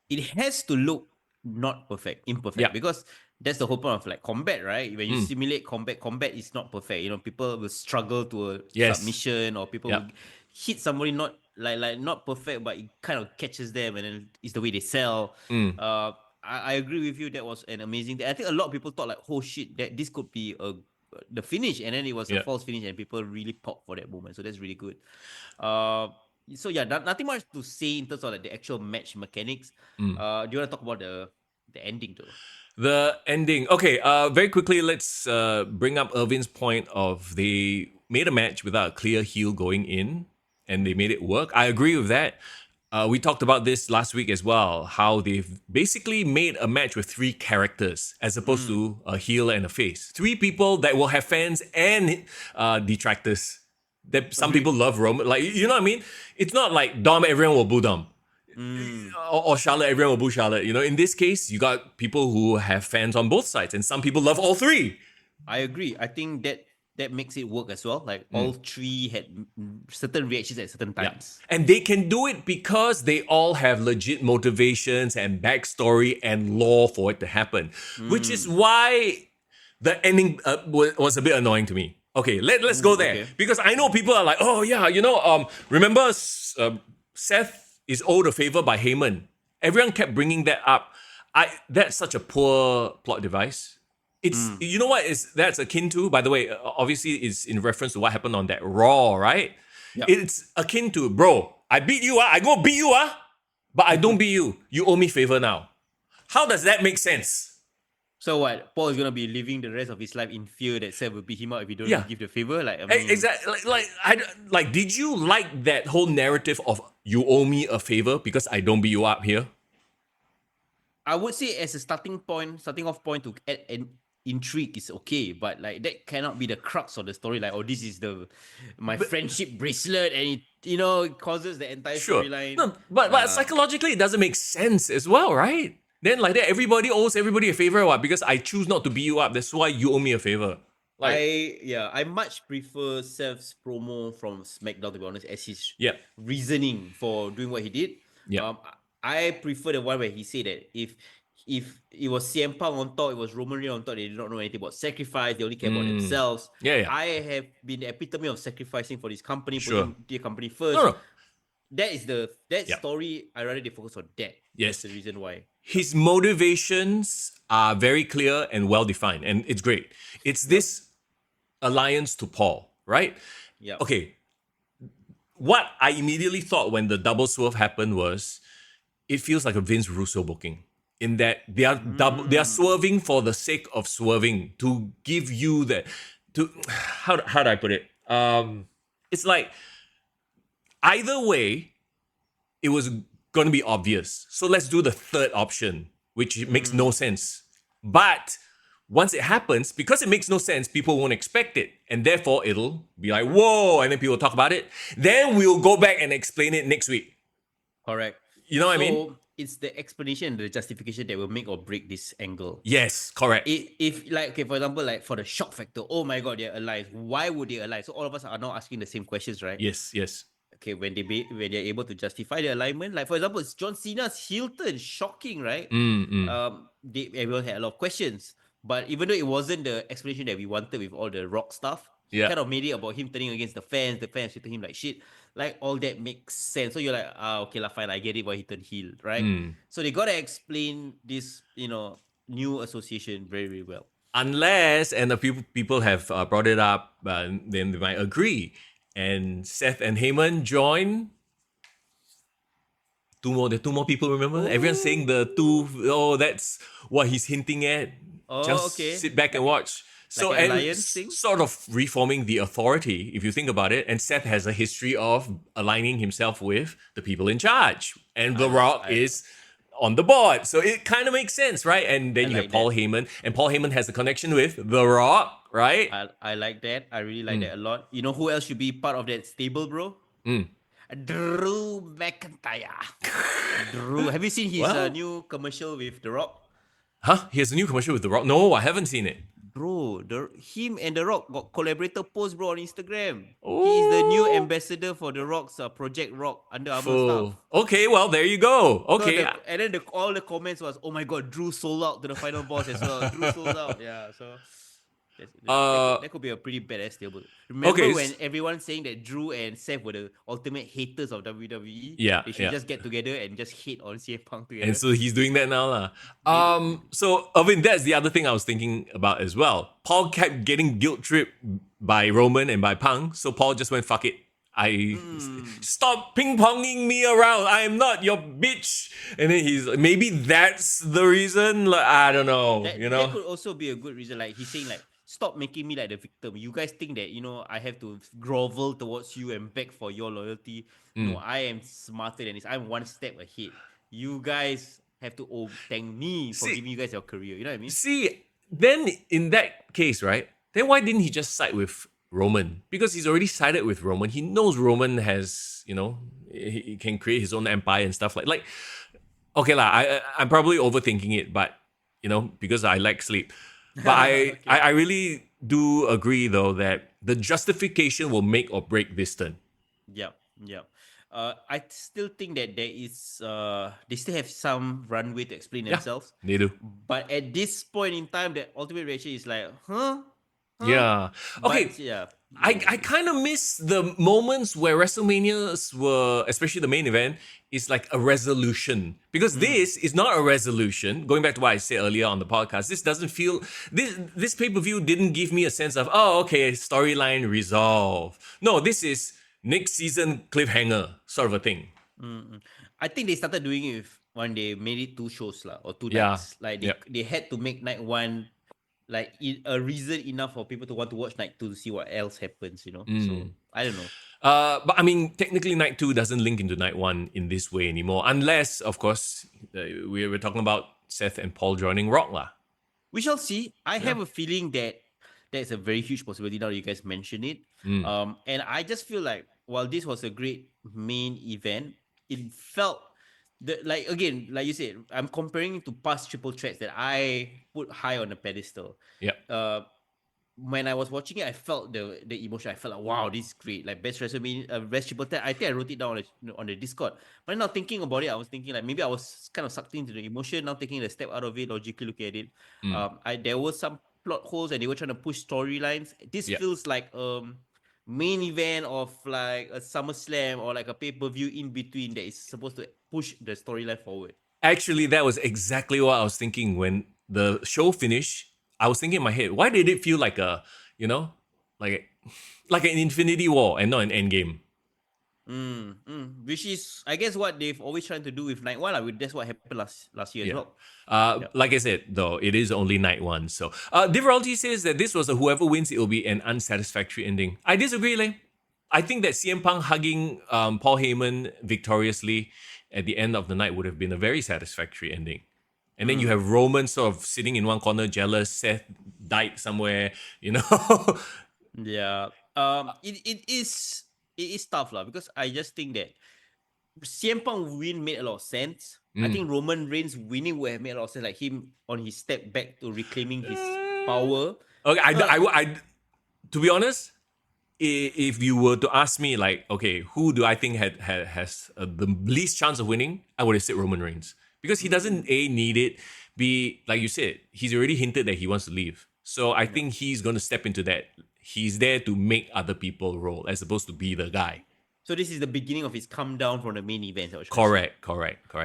It has to look not perfect, imperfect, Yeah. because that's the whole point of like combat, right? When you Mm. simulate combat is not perfect. People will struggle to a Yes. submission, or people Yep. will hit somebody not like not perfect, but it kind of catches them, and then it's the way they sell. Mm. I agree with you. That was an amazing thing. I think a lot of people thought like, oh shit, that this could be the finish, and then it was a Yeah. false finish, and people really popped for that moment. So that's really good. So yeah, nothing much to say in terms of like the actual match mechanics. Mm. Do you want to talk about the ending though? The ending. Okay, very quickly, let's bring up Irvin's point of they made a match without a clear heel going in and they made it work. I agree with that. We talked about this last week as well, how they've basically made a match with three characters as opposed to a heel and a face. Three people that will have fans and detractors. That some people love Roman. Like, you know what I mean? It's not like Dom, everyone will boo Dom. Or Charlotte, everyone will boo Charlotte. You know, in this case, you got people who have fans on both sides, and some people love all three. I agree. I think that makes it work as well. Like all three had certain reactions at certain times. And they can do it because they all have legit motivations and backstory and lore for it to happen, which is why the ending was a bit annoying to me. Okay, let's go there. okay. Because I know people are like, oh yeah, remember Seth is owed a favor by Heyman. Everyone kept bringing that up. That's such a poor plot device. It's you know what is that's akin to, by the way, obviously it's in reference to what happened on that Raw, right? Yep. It's akin to, bro, I beat you, I go beat you, but I don't beat you. You owe me favor now. How does that make sense? So what? Paul is gonna be living the rest of his life in fear that Seth will beat him up if he don't Yeah. give the favor. Like I mean, Exactly. Like, did you like that whole narrative of you owe me a favor because I don't beat you up here? I would say as a starting off point to add an intrigue is okay, but like that cannot be the crux of the story. Like, oh, this is my friendship bracelet, and it causes the entire Sure. storyline. No, but psychologically, it doesn't make sense as well, right? Then like that, everybody owes everybody a favor, what? Because I choose not to beat you up. That's why you owe me a favor. Like, I much prefer Seth's promo from SmackDown, to be honest, as his yeah, reasoning for doing what he did. Yeah. I prefer the one where he said that if it was CM Punk on top, it was Roman Reigns on top, they did not know anything about sacrifice, they only care about themselves. Yeah. I have been the epitome of sacrificing for this company, Sure. putting the company first. No. That is story. I rather they focus on that. Yes. That's the reason why. His motivations are very clear and well defined, and it's great. It's this alliance to Paul. right? Yeah. Okay, what I immediately thought when the double swerve happened was it feels like a Vince Russo booking. In that they are Mm. swerving for the sake of swerving to give you that to how do I put it? It's like either way, it was going to be obvious. So let's do the third option, which makes no Mm. sense. But once it happens, because it makes no sense, people won't expect it. And therefore, it'll be like, whoa, and then people talk about it. Then we'll go back and explain it next week. Correct. You know what I mean? So it's the explanation and the justification that will make or break this angle. Yes, correct. If like, okay, for example, like for the shock factor, oh my god, they're alive. Why would they alive? So all of us are now asking the same questions, right? Yes, yes. Okay, when they're able to justify the alignment, like for example, it's John Cena's Hilton, shocking, right? Mm. Everyone had a lot of questions, but even though it wasn't the explanation that we wanted with all the rock stuff, Yeah. kind of made it about him turning against the fans treating him like shit. Like all that makes sense. So you're like, okay, lah, fine, I get it why he turned heel, right? So they gotta explain this, new association very, very well. Unless, and the people have brought it up, then they might agree. And Seth and Heyman join. There are two more people, remember? Everyone's saying the two, that's what he's hinting at. Oh, Just okay. sit back and watch. So, like an and alliance thing? sort of reforming the authority, if you think about it. And Seth has a history of aligning himself with the people in charge. And The Rock is on the board. So it kind of makes sense, right? And then you like have Paul Heyman. And Paul Heyman has a connection with The Rock, right? I like that. I really like that a lot. You know who else should be part of that stable, bro? Drew McIntyre. Drew, have you seen his new commercial with The Rock? Huh? He has a new commercial with The Rock? No, I haven't seen it. Bro, him and The Rock got collaborator post, bro, on Instagram. He's the new ambassador for The Rock's Project Rock Under Armour stuff. Okay, well, there you go. Okay. So and then all the comments was, oh my god, Drew sold out to the final boss as well. Drew sold out. Yeah, so that could be a pretty badass stable. Remember when everyone's saying that Drew and Seth were the ultimate haters of WWE? Yeah, they should just get together and just hate on CM Punk together. And so he's doing that now, lah. So Irvin, that's the other thing I was thinking about as well. Paul kept getting guilt tripped by Roman and by Punk, so Paul just went, fuck it. Stop ping-ponging me around. I am not your bitch. And then he's maybe that's the reason. Like, I don't know. That could also be a good reason. Like he's saying, like, stop making me like the victim. You guys think that, I have to grovel towards you and beg for your loyalty. No, I am smarter than this. I'm one step ahead. You guys have to thank me for giving you guys your career. You know what I mean? See, then in that case, right? Then why didn't he just side with Roman? Because he's already sided with Roman. He knows Roman has, he can create his own empire and stuff like okay lah, I'm probably overthinking it, but because I lack sleep. But I really do agree though that the justification will make or break this turn. Yeah. I still think that there is they still have some runway to explain themselves. They do. But at this point in time, the ultimate reaction is like, huh? Yeah. Okay. But, yeah. I kind of miss the moments where WrestleManias were, especially the main event, is like a resolution. Because this is not a resolution. Going back to what I said earlier on the podcast, this doesn't feel, this pay-per-view didn't give me a sense of, okay, storyline resolve. No, this is next season cliffhanger sort of a thing. I think they started doing it when they made it 2 shows or 2 nights. Like they had to make night 1 like a reason enough for people to want to watch night 2 to see what else happens, So I don't know. But I mean, technically, night 2 doesn't link into night 1 in this way anymore, unless, of course, we're talking about Seth and Paul joining Rock lah. We shall see. I have a feeling that that's a very huge possibility now that you guys mention it. And I just feel like while this was a great main event, it felt like you said, I'm comparing it to past triple threats that I put high on the pedestal. Yeah. When I was watching it, I felt the emotion. I felt like, wow, this is great. Like best WrestleMania, best triple threat. I think I wrote it down on the Discord. But now thinking about it, I was thinking like maybe I was kind of sucked into the emotion. Now taking the step out of it, logically looking at it, there were some plot holes and they were trying to push storylines. This feels like main event of like a SummerSlam or like a pay-per-view in between that is supposed to push the storyline forward. Actually, that was exactly what I was thinking when the show finished. I was thinking in my head, why did it feel like a, like like an Infinity War and not an Endgame. Which is, I guess, what they've always tried to do with Night One. That's what happened last year as Yeah. well. Like I said, though, it is only night one. So, Diveralty says that this was a whoever wins, it will be an unsatisfactory ending. I disagree, Lay. I think that CM Punk hugging Paul Heyman victoriously at the end of the night would have been a very satisfactory ending. And then you have Roman sort of sitting in one corner, jealous. Seth died somewhere, you know. Yeah. It is tough lah, because I just think that CM Punk win made a lot of sense. I think Roman Reigns winning would have made a lot of sense, like him on his step back to reclaiming his power. Okay, to be honest, if you were to ask me, like, okay, who do I think has the least chance of winning, I would have said Roman Reigns, because he doesn't need it. B, like you said, he's already hinted that he wants to leave, so I think he's going to step into that. He's there to make other people roll as opposed to be the guy. So this is the beginning of his come down from the main event. Correct.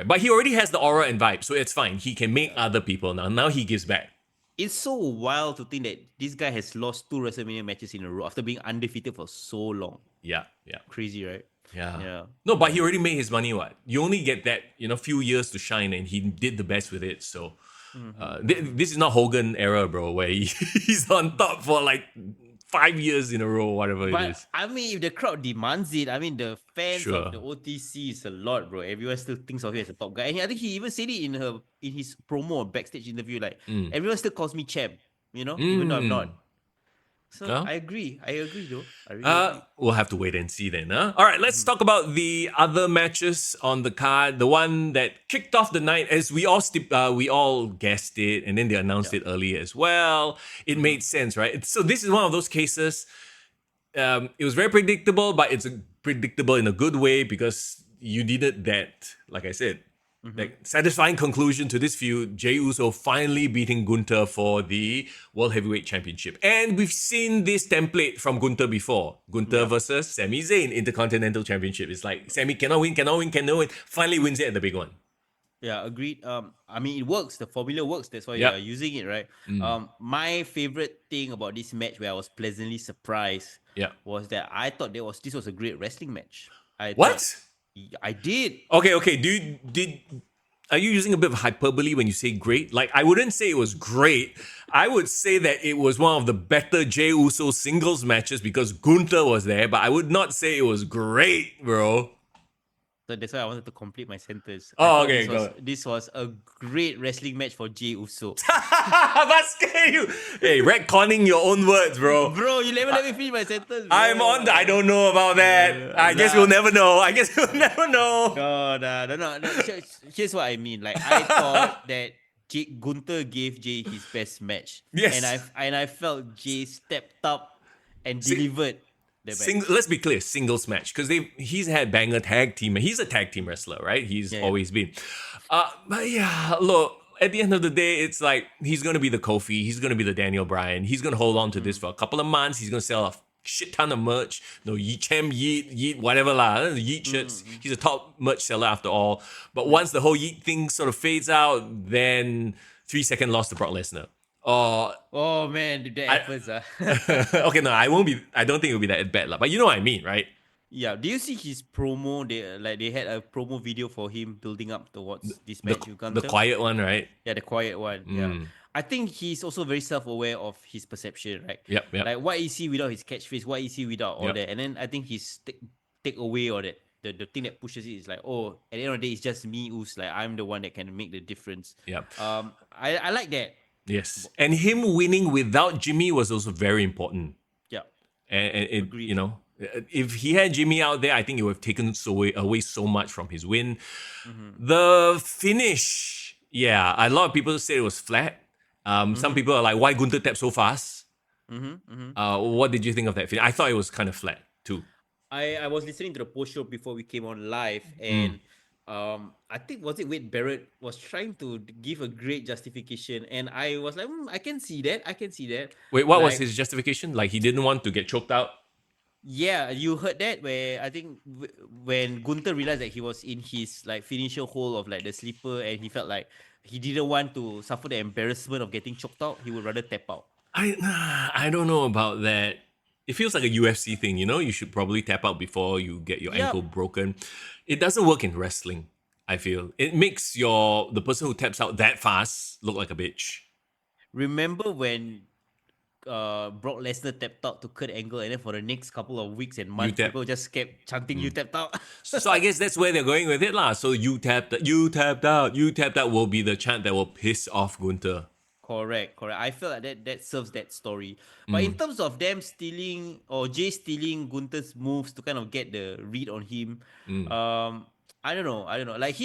But he already has the aura and vibe, so it's fine. He can make other people now. Now he gives back. It's so wild to think that this guy has lost 2 WrestleMania matches in a row after being undefeated for so long. Yeah. Crazy, right? Yeah. No, but he already made his money. What? You only get that, few years to shine, and he did the best with it. So, this is not Hogan era, bro, where he's on top for like 5 years in a row, whatever it is. I mean, if the crowd demands it, I mean, the fans Sure. of the OTC is a lot, bro. Everyone still thinks of him as a top guy, and I think he even said it in his promo or backstage interview. Like, everyone still calls me champ, even though I'm not. So I agree though. I really agree. We'll have to wait and see then, huh? All right, let's talk about the other matches on the card. The one that kicked off the night, as we all guessed it, and then they announced it earlier as well. It made sense, right? So this is one of those cases. It was very predictable, but it's predictable in a good way, because you needed that, like I said, like satisfying conclusion to this feud. Jey Uso finally beating Gunther for the World Heavyweight Championship. And we've seen this template from Gunther before. Gunther versus Sami Zayn, Intercontinental Championship. It's like Sami cannot win. Finally wins it at the big one. Yeah, agreed. I mean, it works. The formula works. That's why you're using it, right? My favorite thing about this match, where I was pleasantly surprised, was that I thought this was a great wrestling match. I did. Okay. Are you using a bit of hyperbole when you say great? Like, I wouldn't say it was great. I would say that it was one of the better Jey Uso singles matches because Gunther was there, but I would not say it was great, bro. So that's why I wanted to complete my sentence. Okay, this was a great wrestling match for Jey Uso. Basket you. Hey, retconning your own words, bro. Bro, you never let me finish my sentence, bro. I'm on. I don't know about that. I guess we'll never know. No. Here's what I mean. Like, I thought that Gunther gave Jey his best match. Yes. And I felt Jey stepped up and delivered. Let's be clear, singles match, because he's had banger tag team. He's a tag team wrestler, right? He's always been. But yeah, look, at the end of the day, it's like he's gonna be the Kofi, he's gonna be the Daniel Bryan. He's gonna hold on to this for a couple of months. He's gonna sell a shit ton of merch. Yeet, whatever lah. Yeet shirts. He's a top merch seller after all. But once the whole Yeet thing sort of fades out, then 3-second loss to Brock Lesnar. Oh man, that happens. Okay, no, I don't think it'll be that bad, but you know what I mean, right? Yeah. Do you see his promo? They had a promo video for him building up towards this match with Gunther. The quiet one, right? Yeah, the quiet one. Yeah. I think he's also very self-aware of his perception, right? Yep. Like, what is he without his catchphrase? What is he without all that? And then I think his take away or that the thing that pushes it is like, oh, at the end of the day, it's just me who's like, I'm the one that can make the difference. Yep. I like that. Yes, and him winning without Jimmy was also very important. Yeah, and it, if he had Jimmy out there, I think it would have taken away so much from his win. The finish, a lot of people say it was flat. Some people are like, why Gunther tap so fast? What did you think of that finish? I thought it was kind of flat too. I was listening to the post show before we came on live, and I think Wade Barrett was trying to give a great justification, and I was like, I can see that. Wait, what was his justification? Like, he didn't want to get choked out? Yeah, you heard that, where I think when Gunther realized that he was in his like finisher hole of like the sleeper, and he felt like he didn't want to suffer the embarrassment of getting choked out, he would rather tap out. I don't know about that. it feels like a UFC thing, you know? You should probably tap out before you get your Yep. ankle broken. It doesn't work in wrestling, I feel. It makes the person who taps out that fast look like a bitch. Remember when Brock Lesnar tapped out to Kurt Angle, and then for the next couple of weeks and You months, tap. people just kept chanting, "You tapped out." So I guess that's where they're going with it lah. So you tapped out, you tapped out will be the chant that will piss off Gunther. Correct. I feel like that serves that story. But in terms of them stealing or Jay stealing Gunther's moves to kind of get the read on him, I don't know. Like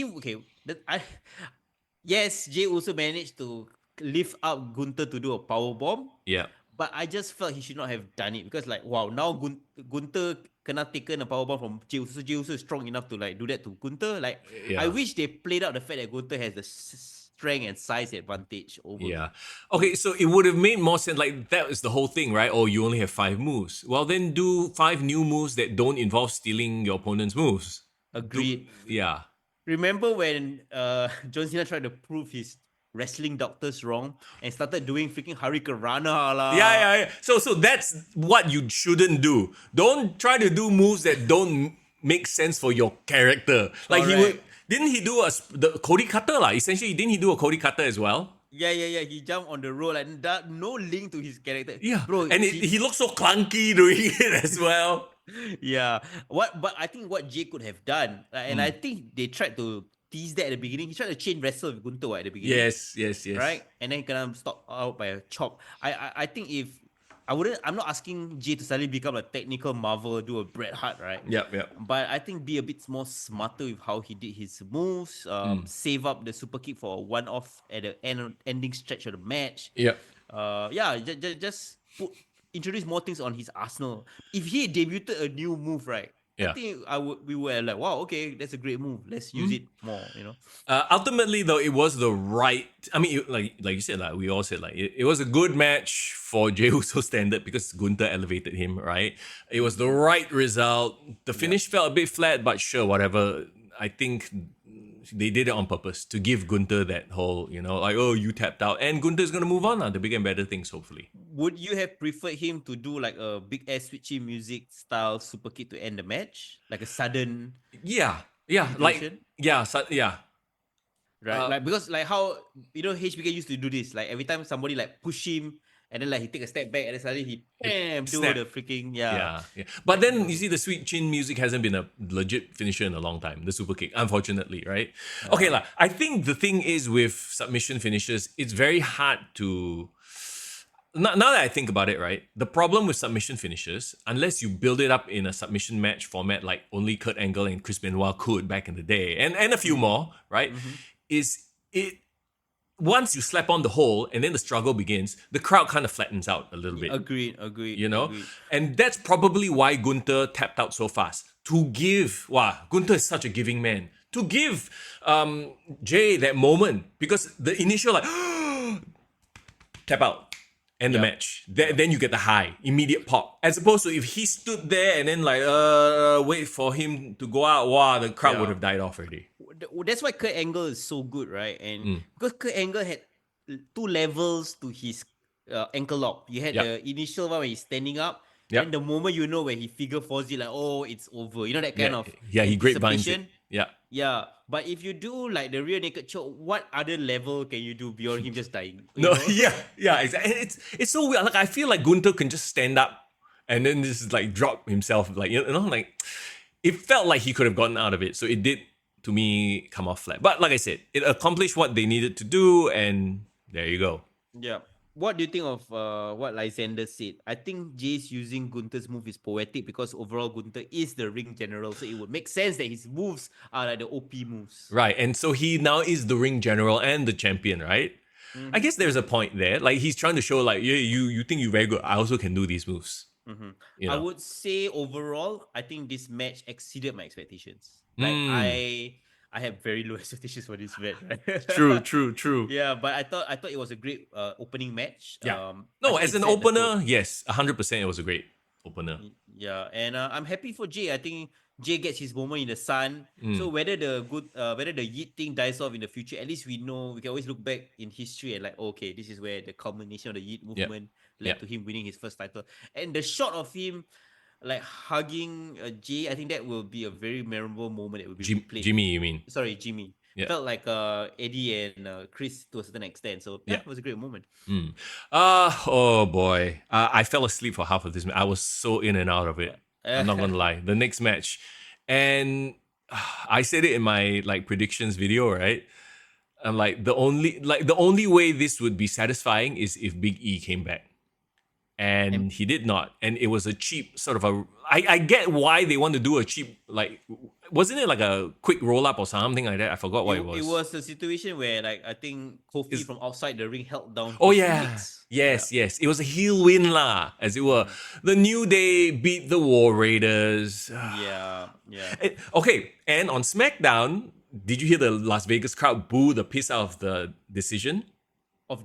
yes, Jay also managed to lift up Gunther to do a power bomb. Yeah. But I just felt he should not have done it because like wow, now Gunther kena taken a powerbomb from Jey Uso. So Jey Uso is strong enough to like do that to Gunther. Like Yeah. I wish they played out the fact that Gunther has the strength and size advantage over. Yeah. Okay, so it would have made more sense. Like that was the whole thing, right? Oh, you only have 5 moves. Well, then do 5 new moves that don't involve stealing your opponent's moves. Agreed. Yeah. Remember when John Cena tried to prove his wrestling doctors wrong and started doing freaking Hurricane Rana la. Yeah. So that's what you shouldn't do. Don't try to do moves that don't make sense for your character. Like didn't he do the Cody Cutter lah? Essentially, didn't he do a Cody Cutter as well? Yeah. He jumped on the roll and that no link to his character. Yeah, bro. And he looked so clunky doing it as well. Yeah. But I think what Jay could have done, and I think they tried to tease that at the beginning. He tried to chain wrestle with Gunther at the beginning. Yes. Right? And then kind of stop out by a chop. I think if I'm not asking Jay to suddenly become a technical marvel, do a Bret Hart, right? Yep. But I think be a bit more smarter with how he did his moves. Save up the super kick for a one-off at the ending stretch of the match. Yep. Just introduce more things on his arsenal. If he debuted a new move, right? I think we were like, wow, okay, that's a great move. Let's use it more, you know. Ultimately, though, it was the right. I mean, like you said, like we all said, like it was a good match for Jey Uso standard because Gunther elevated him, right? It was the right result. The finish felt a bit flat, but sure, whatever. I think they did it on purpose to give Gunther that whole, you know, like, oh, you tapped out, and Gunther's gonna move on now to bigger and better things, hopefully. Would you have preferred him to do like a big ass switchy music style super kick to end the match, like a sudden? Yeah, situation? Right, like because like how HBK used to do this, like every time somebody like push him and then like he take a step back and then suddenly he do the freaking yeah. But then you see the sweet chin music hasn't been a legit finisher in a long time. The super kick, unfortunately, right? Okay, like I think the thing is with submission finishes, it's very hard to. Now that I think about it, right, the problem with submission finishes, unless you build it up in a submission match format like only Kurt Angle and Chris Benoit could back in the day, and a few more, right, is it. Once you slap on the hole and then the struggle begins, the crowd kind of flattens out a little bit. Agreed. You know? Agreed. And that's probably why Gunther tapped out so fast. To give, Gunther is such a giving man. To give Jay that moment, because the initial like, tap out, end the match. Then you get the high, immediate pop. As opposed to if he stood there and then like, wait for him to go out, the crowd would have died off already. That's why Kurt Angle is so good, right? And because Kurt Angle had 2 levels to his ankle lock. You had the initial one when he's standing up, and the moment you know when he figure fours it, like, oh, it's over. You know that kind of he grapevines it. Yeah. But if you do like the rear naked choke, what other level can you do beyond him just dying? No, exactly. It's so weird. Like I feel like Gunther can just stand up and then just like drop himself. Like like it felt like he could have gotten out of it. So it did, to me, come off flat. But like I said, it accomplished what they needed to do, and there you go. Yeah. What do you think of what Lysander said? I think Jay's using Gunther's move is poetic because overall Gunther is the ring general, so it would make sense that his moves are like the OP moves. Right, and so he now is the ring general and the champion, right? I guess there's a point there. Like he's trying to show like, you think you're very good, I also can do these moves. You know? I would say overall, I think this match exceeded my expectations. Like I have very low expectations for this match. Right? True. Yeah, but I thought it was a great opening match. Yeah. No, as an opener, yes, 100% it was a great opener. Yeah, and I'm happy for Jay. I think Jay gets his moment in the sun. So whether whether the Yeet thing dies off in the future, at least we know we can always look back in history and like, okay, this is where the culmination of the Yeet Yep. movement led Yep. to him winning his first title. And the shot of him like hugging Jay, I think that will be a very memorable moment that will be replayed. Jimmy, you mean? Sorry, Jimmy. Yeah. Felt like Eddie and Chris to a certain extent. So yeah, it was a great moment. Oh boy. I fell asleep for half of this match. I was so in and out of it. I'm not gonna lie. The next match. And I said it in my like predictions video, right? I'm like the only way this would be satisfying is if Big E came back. And he did not. And it was a cheap sort of a... I get why they want to do a cheap, like... Wasn't it like a quick roll-up or something like that? I forgot what it was. It was a situation where, like, I think Kofi from outside the ring held down... Oh, yeah. Yes. It was a heel win lah, as it were. The New Day beat the War Raiders. Yeah. Okay, and on SmackDown, did you hear the Las Vegas crowd boo the piss out of the decision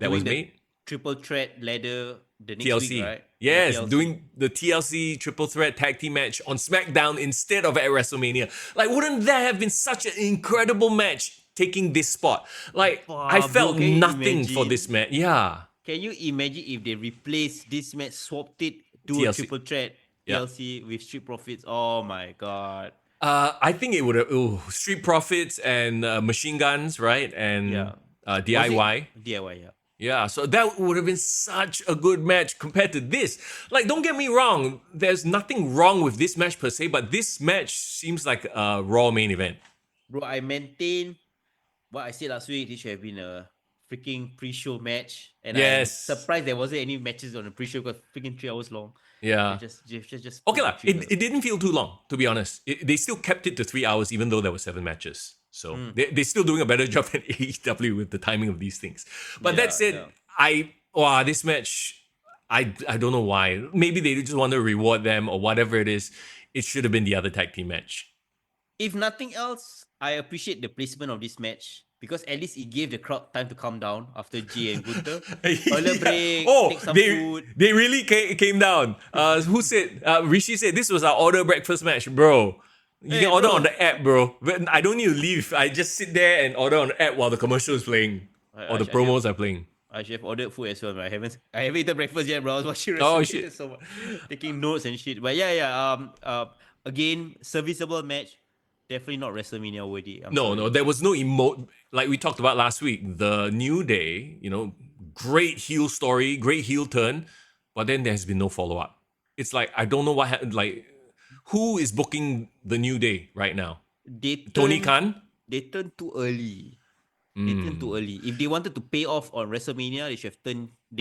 that was made? Triple threat ladder the next TLC. week, right? Yes, TLC. doing the TLC triple threat tag team match on SmackDown instead of at WrestleMania. Like, wouldn't that have been such an incredible match taking this spot? Like, I felt nothing for this match. Yeah. Can you imagine if they replaced this match, swapped it, do a TLC. triple threat TLC with Street Profits? Oh my god. I think it would have Street Profits and Machine Guns, right? And DIY. DIY, yeah. Yeah, so that would have been such a good match compared to this. Like, don't get me wrong, there's nothing wrong with this match per se, but this match seems like a Raw main event. Bro, I maintain what I said last week. This should have been a freaking pre-show match. And I'm surprised there wasn't any matches on the pre-show because freaking 3 hours long. Yeah. Just okay, lah. It didn't feel too long, to be honest. They still kept it to 3 hours, even though there were 7 matches. So they're still doing a better job than AEW with the timing of these things. But that said, this match, I don't know why. Maybe they just want to reward them or whatever it is. It should have been the other tag team match. If nothing else, I appreciate the placement of this match because at least it gave the crowd time to calm down after Jay and Gunther. Toilet break, take some food. They really came down. Who said? Rishi said this was our order breakfast match, bro. You can order on the app, bro. But I don't need to leave. I just sit there and order on the app while the commercial is playing or the promos are playing. I should have ordered food as well, but I haven't eaten breakfast yet, bro. I was watching shit. So much, taking notes and shit. But again, serviceable match. Definitely not WrestleMania worthy. No, there was no emote. Like we talked about last week, the New Day, great heel story, great heel turn, but then there's been no follow-up. It's like, I don't know what happened. Like, who is booking the New Day right now? Tony Khan? They turned too early. If they wanted to pay off on WrestleMania, they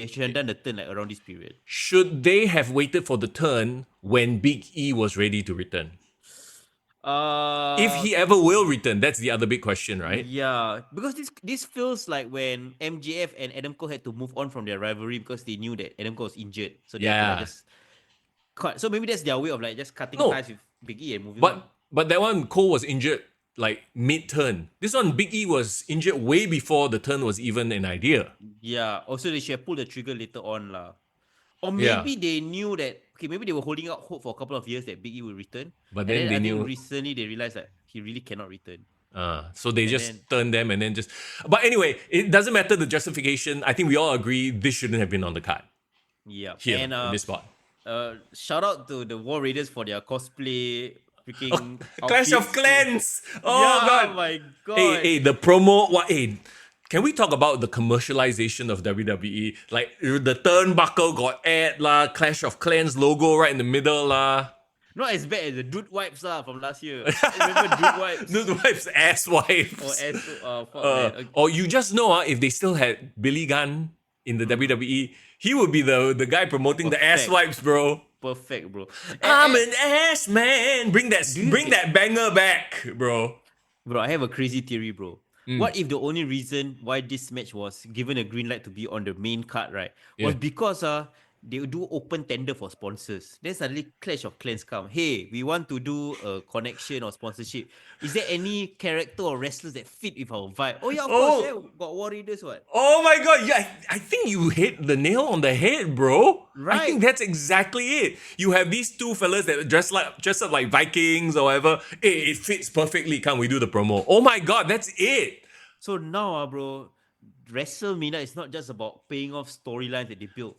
should have done the turn like around this period. Should they have waited for the turn when Big E was ready to return? If he ever will return, that's the other big question, right? Yeah, because this feels like when MJF and Adam Cole had to move on from their rivalry because they knew that Adam Cole was injured. So they had to just cut. So maybe that's their way of like just cutting ties with Big E and moving on. But that one, Cole was injured like mid-turn. This one, Big E was injured way before the turn was even an idea. Yeah, also they should have pulled the trigger later on lah. Or maybe they knew that, maybe they were holding out hope for a couple of years that Big E would return. But then they knew recently they realized that he really cannot return. So they turned them and then just... But anyway, it doesn't matter the justification. I think we all agree this shouldn't have been on the card. Yeah. Here, in this spot. Shout out to the War Raiders for their cosplay freaking Clash of Clans! God. Oh my god. Hey, the promo... Can we talk about the commercialization of WWE? Like, the turnbuckle got ad lah, Clash of Clans logo right in the middle lah. Not as bad as the Dude Wipes lah from last year. Remember Dude Wipes? Dude Wipes, ass wipes. Or you just know, if they still had Billy Gunn in the WWE, he would be the guy promoting the ass wipes, bro. Perfect, bro. I'm an ass man. Bring that banger back, bro. Bro, I have a crazy theory, bro. What if the only reason why this match was given a green light to be on the main card, right, was because they do open tender for sponsors. Then suddenly Clash of Clans come. Hey, we want to do a connection or sponsorship. Is there any character or wrestlers that fit with our vibe? Oh yeah, of course. Yeah, Oh, got Warriors what? oh my god, yeah, I think you hit the nail on the head, bro. I think Right. that's exactly it. You have these two fellas that dress up like Vikings or whatever. Hey, it fits perfectly. Can't we do the promo? Oh my god, that's it. So now, bro, WrestleMania is not just about paying off storylines that they built.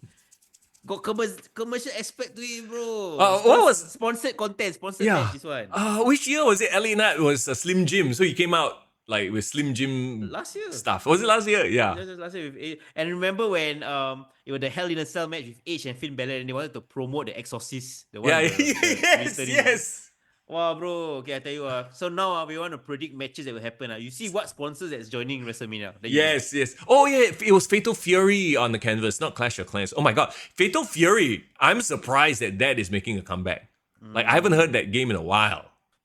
Got commercial aspect to it, bro. What was Sponsored content, sponsored yeah? match, this one. Which year was it? LA Knight was a Slim Jim, so he came out like with Slim Jim Last year. stuff. Was it last year? Yeah. Last year with Edge. And remember when it was the Hell in a Cell match with Edge and Finn Balor and they wanted to promote the Exorcist, the one Yeah, the yes, mystery. yes. Wow, bro. Okay, I tell you so now we want to predict matches that will happen. You see what sponsors that's joining WrestleMania. Then you know. Yes, yes. Oh yeah, it was Fatal Fury on the canvas, not Clash of Clans. Oh my god, Fatal Fury! I'm surprised that is making a comeback. Like I haven't heard that game in a while.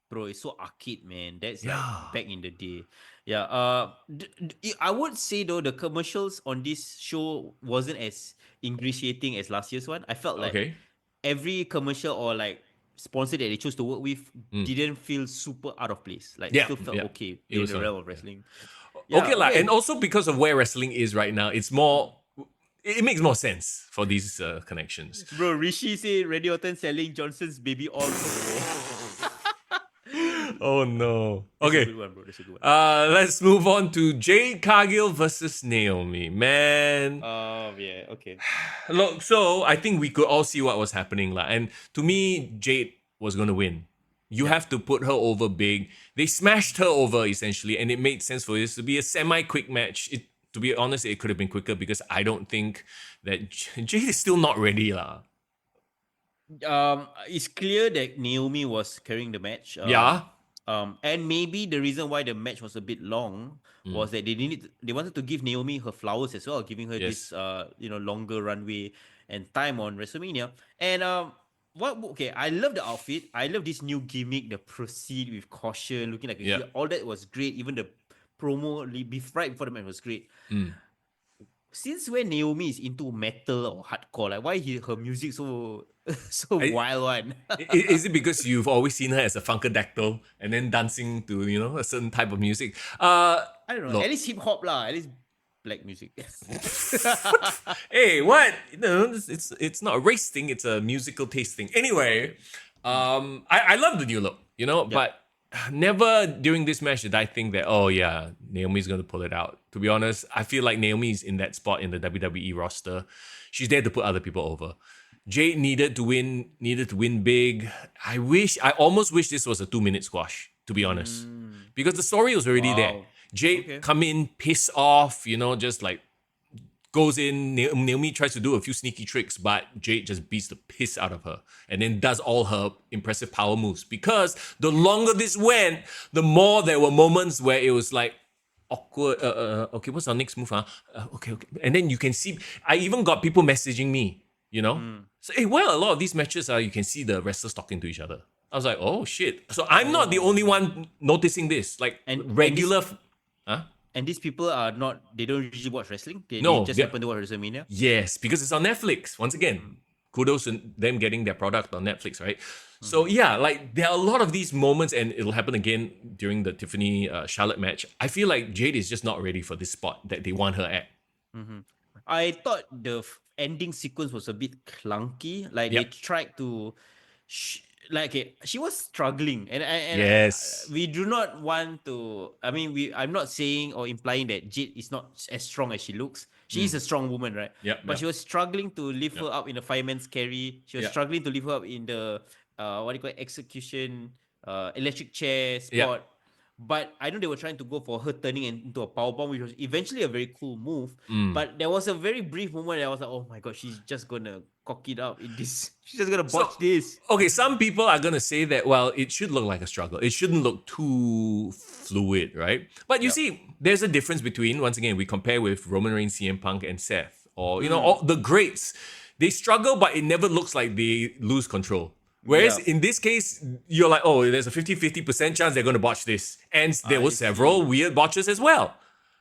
Bro, it's so arcade, man. That's Yeah. like back in the day. Yeah. I would say though the commercials on this show wasn't as ingratiating as last year's one. I felt like Okay. every commercial or like sponsor that they chose to work with didn't feel super out of place. Like Yeah, still felt yeah. okay It in was the fine. realm of wrestling. Okay, lah. And also because of where wrestling is right now, it's more. It makes more sense for these connections. Bro, Rishi said Randy Orton selling Johnson's baby oil. Oh no. That's a Okay. good one, bro. That's a good one. Let's move on to Jade Cargill versus Naomi. Man. Oh yeah, okay. Look, so I think we could all see what was happening. And to me, Jade was going to win. You have to put her over big. They smashed her over essentially, and it made sense for this to be a semi-quick match. To be honest, it could have been quicker because I don't think that Jade is still not ready. It's clear that Naomi was carrying the match. Yeah. And maybe the reason why the match was a bit long was that they wanted to give Naomi her flowers as well, giving her Yes. this longer runway and time on WrestleMania. And I love the outfit. I love this new gimmick, the proceed with caution, looking like a Yeah. heel. All that was great. Even the promo right before the match was great. Since when Naomi is into metal or hardcore, like why her music so wild one? Is it because you've always seen her as a funkadactyl and then dancing to, a certain type of music? I don't know. Look. At least hip hop lah. At least black music. Hey, what? No, it's not a race thing, it's a musical taste thing. Anyway, I love the new look, but never during this match did I think that, oh yeah, Naomi's gonna pull it out. To be honest, I feel like Naomi's in that spot in the WWE roster. She's there to put other people over. Jade needed to win big. I almost wish this was a 2-minute squash, to be honest. Because the story was already there. Wow. Jade come in, piss off, just like goes in. Naomi tries to do a few sneaky tricks, but Jade just beats the piss out of her and then does all her impressive power moves. Because the longer this went, the more there were moments where it was like awkward. Okay, what's our next move? Okay. And then you can see, I even got people messaging me, So, a lot of these matches you can see the wrestlers talking to each other. I was like, oh shit. So I'm not the only one noticing this. Like And regular. And these people they don't usually watch wrestling. They No, just they're- happen to watch WrestleMania. Yes, because it's on Netflix. Once again, kudos to them getting their product on Netflix, right? So yeah, like there are a lot of these moments, and it'll happen again during the Tiffany Charlotte match. I feel like Jade is just not ready for this spot that they want her at. I thought the ending sequence was a bit clunky. Like they Yep. tried to, she was struggling, and Yes. we do not want to. I mean, I'm not saying or implying that Jade is not as strong as she looks. She is a strong woman, right? Yep, But yep. she was struggling to lift her up in the fireman's carry. She was Yep. struggling to lift her up in the what do you call it, execution electric chair spot. Yep. But I know they were trying to go for her turning into a powerbomb, which was eventually a very cool move. Mm. But there was a very brief moment that I was like, oh my god, she's just gonna cock it up in this. She's just gonna botch this. Okay, some people are gonna say that, well, it should look like a struggle. It shouldn't look too fluid, right? But you see, there's a difference between, once again, we compare with Roman Reigns, CM Punk, and Seth, or all the greats. They struggle, but it never looks like they lose control. Whereas in this case, you're like, oh, there's a 50-50% chance they're gonna botch this. And there were several weird botches as well.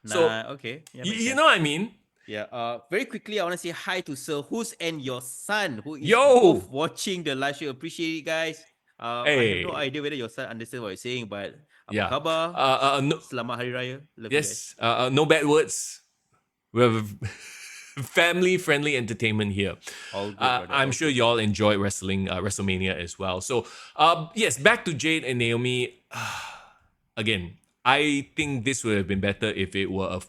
So Okay. Yeah, you makes sense. know what I mean? Yeah. Very quickly, I want to say hi to Sir Who's and your son, who is Yo! both watching the live show. Appreciate it, guys. I have no Hey. idea whether your son understands what you're saying, but apa Yeah. khabar? No, Selamat Hari Raya. Love you guys. yes. No bad words. We're family-friendly entertainment here. All good, brother. I'm All sure good. y'all enjoy wrestling, WrestleMania as well. So, yes, back to Jade and Naomi. Again, I think this would have been better if it were a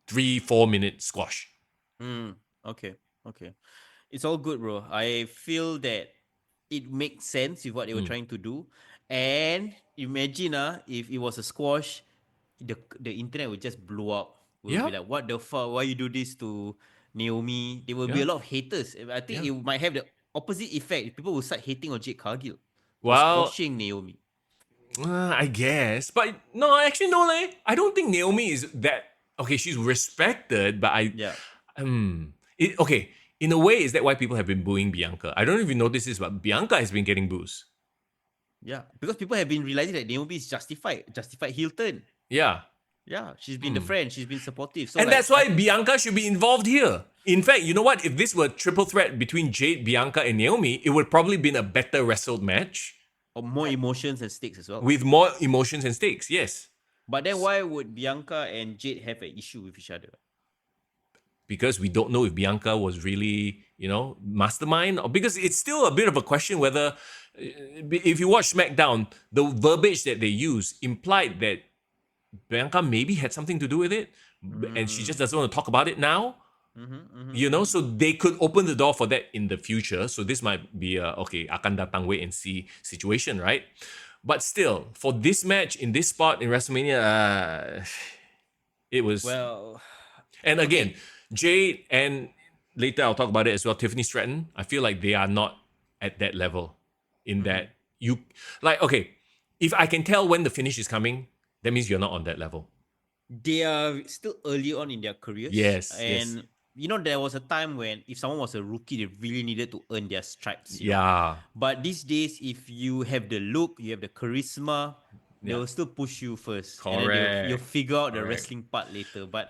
3-4 minute squash. Okay. Okay. It's all good, bro. I feel that it makes sense with what they were trying to do. And imagine if it was a squash, the internet would just blow up. We'll Yeah. be like, what the fuck? Why you do this to Naomi? There will be Yeah. a lot of haters. I think Yeah. it might have the opposite effect. People will start hating on Jade Cargill for Well, squashing Naomi. I guess. But no, actually, no, I don't think Naomi is that. Okay, she's respected, but Yeah. Okay, in a way, is that why people have been booing Bianca? I don't know if you noticed this, but Bianca has been getting boos. Yeah. Because people have been realizing that Naomi is justified heel turn. Yeah. Yeah. She's been the friend. She's been supportive. So And like, that's why Bianca should be involved here. In fact, you know what? If this were a triple threat between Jade, Bianca, and Naomi, it would probably been a better wrestled match more emotions and stakes as well. with more emotions and stakes. Yes. But then why would Bianca and Jade have an issue with each other? Because we don't know if Bianca was really, mastermind, or because it's still a bit of a question whether, if you watch SmackDown, the verbiage that they use implied that Bianca maybe had something to do with it, and she just doesn't want to talk about it now. So they could open the door for that in the future. So this might be a, okay, akan datang wait and see situation, right? But still, for this match, in this spot in WrestleMania, it was... Well, And again, Jade and later I'll talk about it as well, Tiffany Stratton, I feel like they are not at that level in that you... Like, okay, if I can tell when the finish is coming, that means you're not on that level. they are still early on in their careers. Yes, And there was a time when if someone was a rookie, they really needed to earn their stripes. you know. Yeah. But these days, if you have the look, you have the charisma, they will still push you first. And then you'll figure out the wrestling part later. But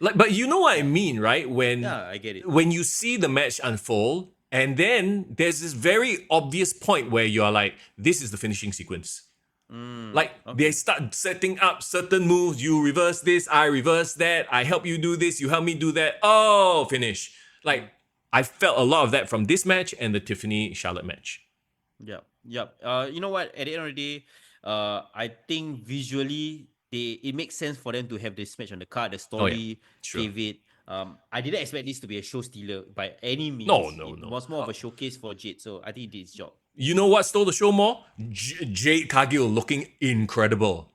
But you know what I mean, right? yeah, I get it. When you see the match unfold, and then there's this very obvious point where you're like, this is the finishing sequence. They start setting up certain moves. You reverse this, I reverse that. I help you do this, you help me do that. Oh, finish. I felt a lot of that from this match and the Tiffany Charlotte match. Yep. You know what? At the end of the day, I think visually it makes sense for them to have this match on the card. The story, Sure. David. I didn't expect this to be a show stealer by any means. No. It was more of a showcase for Jade, so I think it did its job. You know what stole the show more? Jade Cargill looking incredible.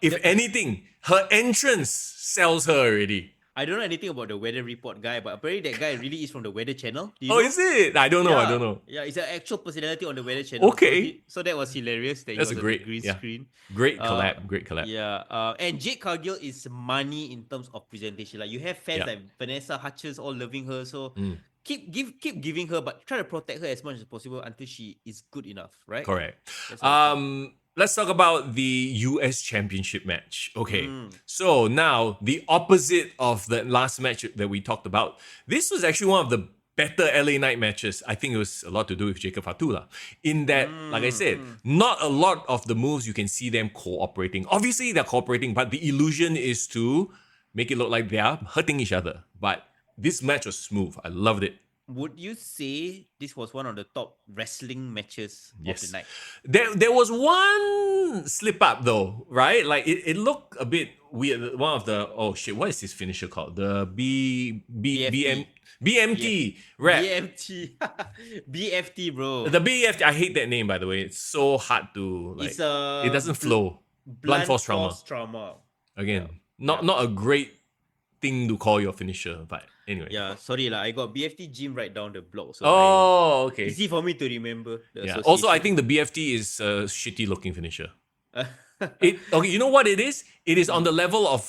If anything, her entrance sells her already. I don't know anything about the weather report guy, but apparently that guy really is from the Weather Channel. Do you know? Is it? I don't know. Yeah, it's an actual personality on the Weather Channel. Okay. So that was hilarious. That That's he was a great on the green yeah. screen. Great collab. Yeah. And Jade Cargill is money in terms of presentation. Like you have fans like Vanessa Hutchins all loving her. So keep giving her, but try to protect her as much as possible until she is good enough, right? Correct. That's what Let's talk about the US Championship match. Okay, so now the opposite of the last match that we talked about. This was actually one of the better LA Knight matches. I think it was a lot to do with Jacob Fatula. In that, like I said, not a lot of the moves you can see them cooperating. Obviously, they're cooperating, but the illusion is to make it look like they are hurting each other. But this match was smooth. I loved it. Would you say this was one of the top wrestling matches of the night? There was one slip up though, right? Like it looked a bit weird. One of the what is this finisher called? The BMT rap. BFT. BFT, bro. The BFT. I hate that name by the way. It's so hard to It's it doesn't flow. Blunt force trauma. Again, not a great thing to call your finisher, but anyway. Yeah, sorry I got BFT gym right down the block. So okay. easy for me to remember. Also, I think the BFT is a shitty looking finisher. You know what it is? It is on the level of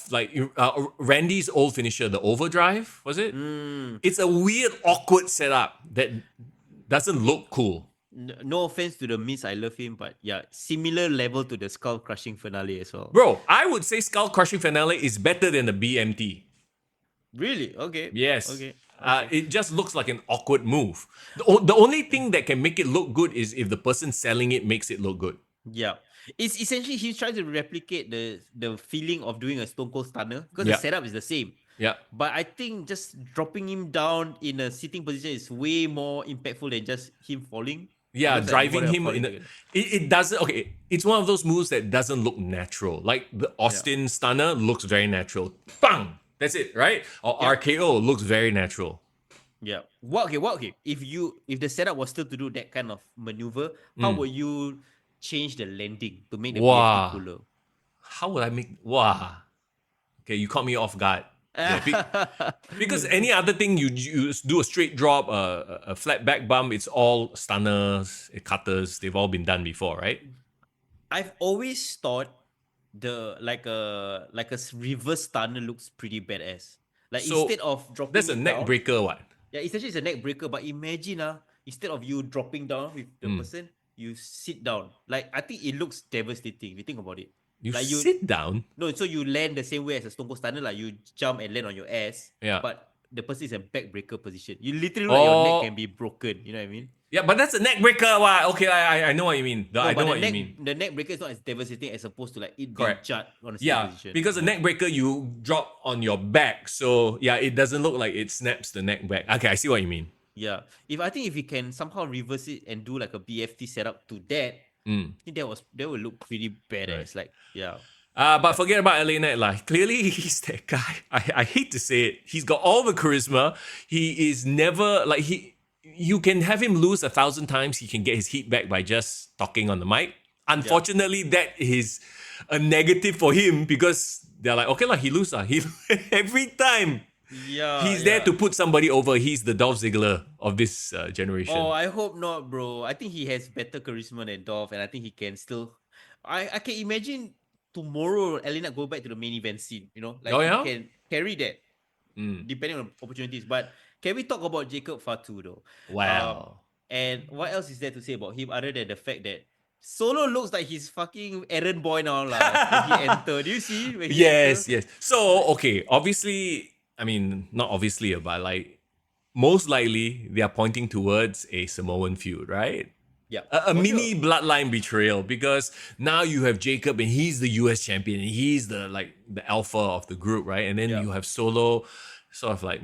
Randy's old finisher, the Overdrive, was it? It's a weird, awkward setup that doesn't look cool. No offense to the Miz, I love him, but yeah, similar level to the Skull Crushing Finale as well. Bro, I would say Skull Crushing Finale is better than the BMT. Really? Okay. Yes. Okay. Okay. It just looks like an awkward move. The only thing that can make it look good is if the person selling it makes it look good. Yeah. It's essentially he's trying to replicate the feeling of doing a Stone Cold Stunner because the Yeah. setup is the same. Yeah. But I think just dropping him down in a sitting position is way more impactful than just him falling. It Yeah, looks like both driving are him falling in together. it doesn't okay. It's one of those moves that doesn't look natural. Like the Yeah. Austin stunner looks very natural. Bang! That's it, right? Or Yeah. RKO looks very natural. Yeah. Okay. If the setup was still to do that kind of maneuver, how Mm. would you change the landing to make the BFT Wow. cooler? How would I make wow? Okay, you caught me off guard. Yeah, because any other thing you do a straight drop, a flat back bump, it's all stunners, cutters. They've all been done before, right? I've always thought reverse stunner looks pretty badass. Like So instead of that's dropping a it neck down, breaker, what? yeah, essentially it's a neck breaker. But imagine instead of you dropping down with the person, you sit down. Like I think it looks devastating if you think about it. You Like you sit down. no, so you land the same way as a Stone Cold Stunner, like you jump and land on your ass. Yeah. But the person is in back breaker position. You literally look like your neck Oh, can be broken. You know what I mean? yeah, but that's a neck breaker. Wow. Okay, I know what you mean. No, I but know the what you neck mean. the neck breaker is not as devastating as opposed to like it being Correct. jarred on a sitting Yeah, position. because a neck breaker you drop on your back, so yeah, it doesn't look like it snaps the neck back. Okay, I see what you mean. Yeah. I think if you can somehow reverse it and do like a BFT setup to that, I think that would look pretty badass. Like, yeah. But forget about LA Knight lah. Clearly, he's that guy. I hate to say it. He's got all the charisma. He is never like he. You can have him lose 1,000 times. He can get his heat back by just talking on the mic. Unfortunately, that is a negative for him because they're like, okay lah, he lose lah. He every time. Yeah. He's there to put somebody over. He's the Dolph Ziggler of this generation. Oh, I hope not, bro. I think he has better charisma than Dolph, and I think he can still. I can imagine tomorrow Elena go back to the main event scene. You know, like Oh, yeah? he can carry that, depending on opportunities. But can we talk about Jacob Fatu though? Wow. And what else is there to say about him other than the fact that Solo looks like he's fucking errand boy now lah when he entered. Do you see? When he Yes, enter? yes. So, okay, obviously, I mean, not obviously, but like, most likely, they are pointing towards a Samoan feud, right? Yeah. A For mini sure. bloodline betrayal because now you have Jacob and he's the US champion and he's the alpha of the group, right? And then Yeah. you have Solo sort of like,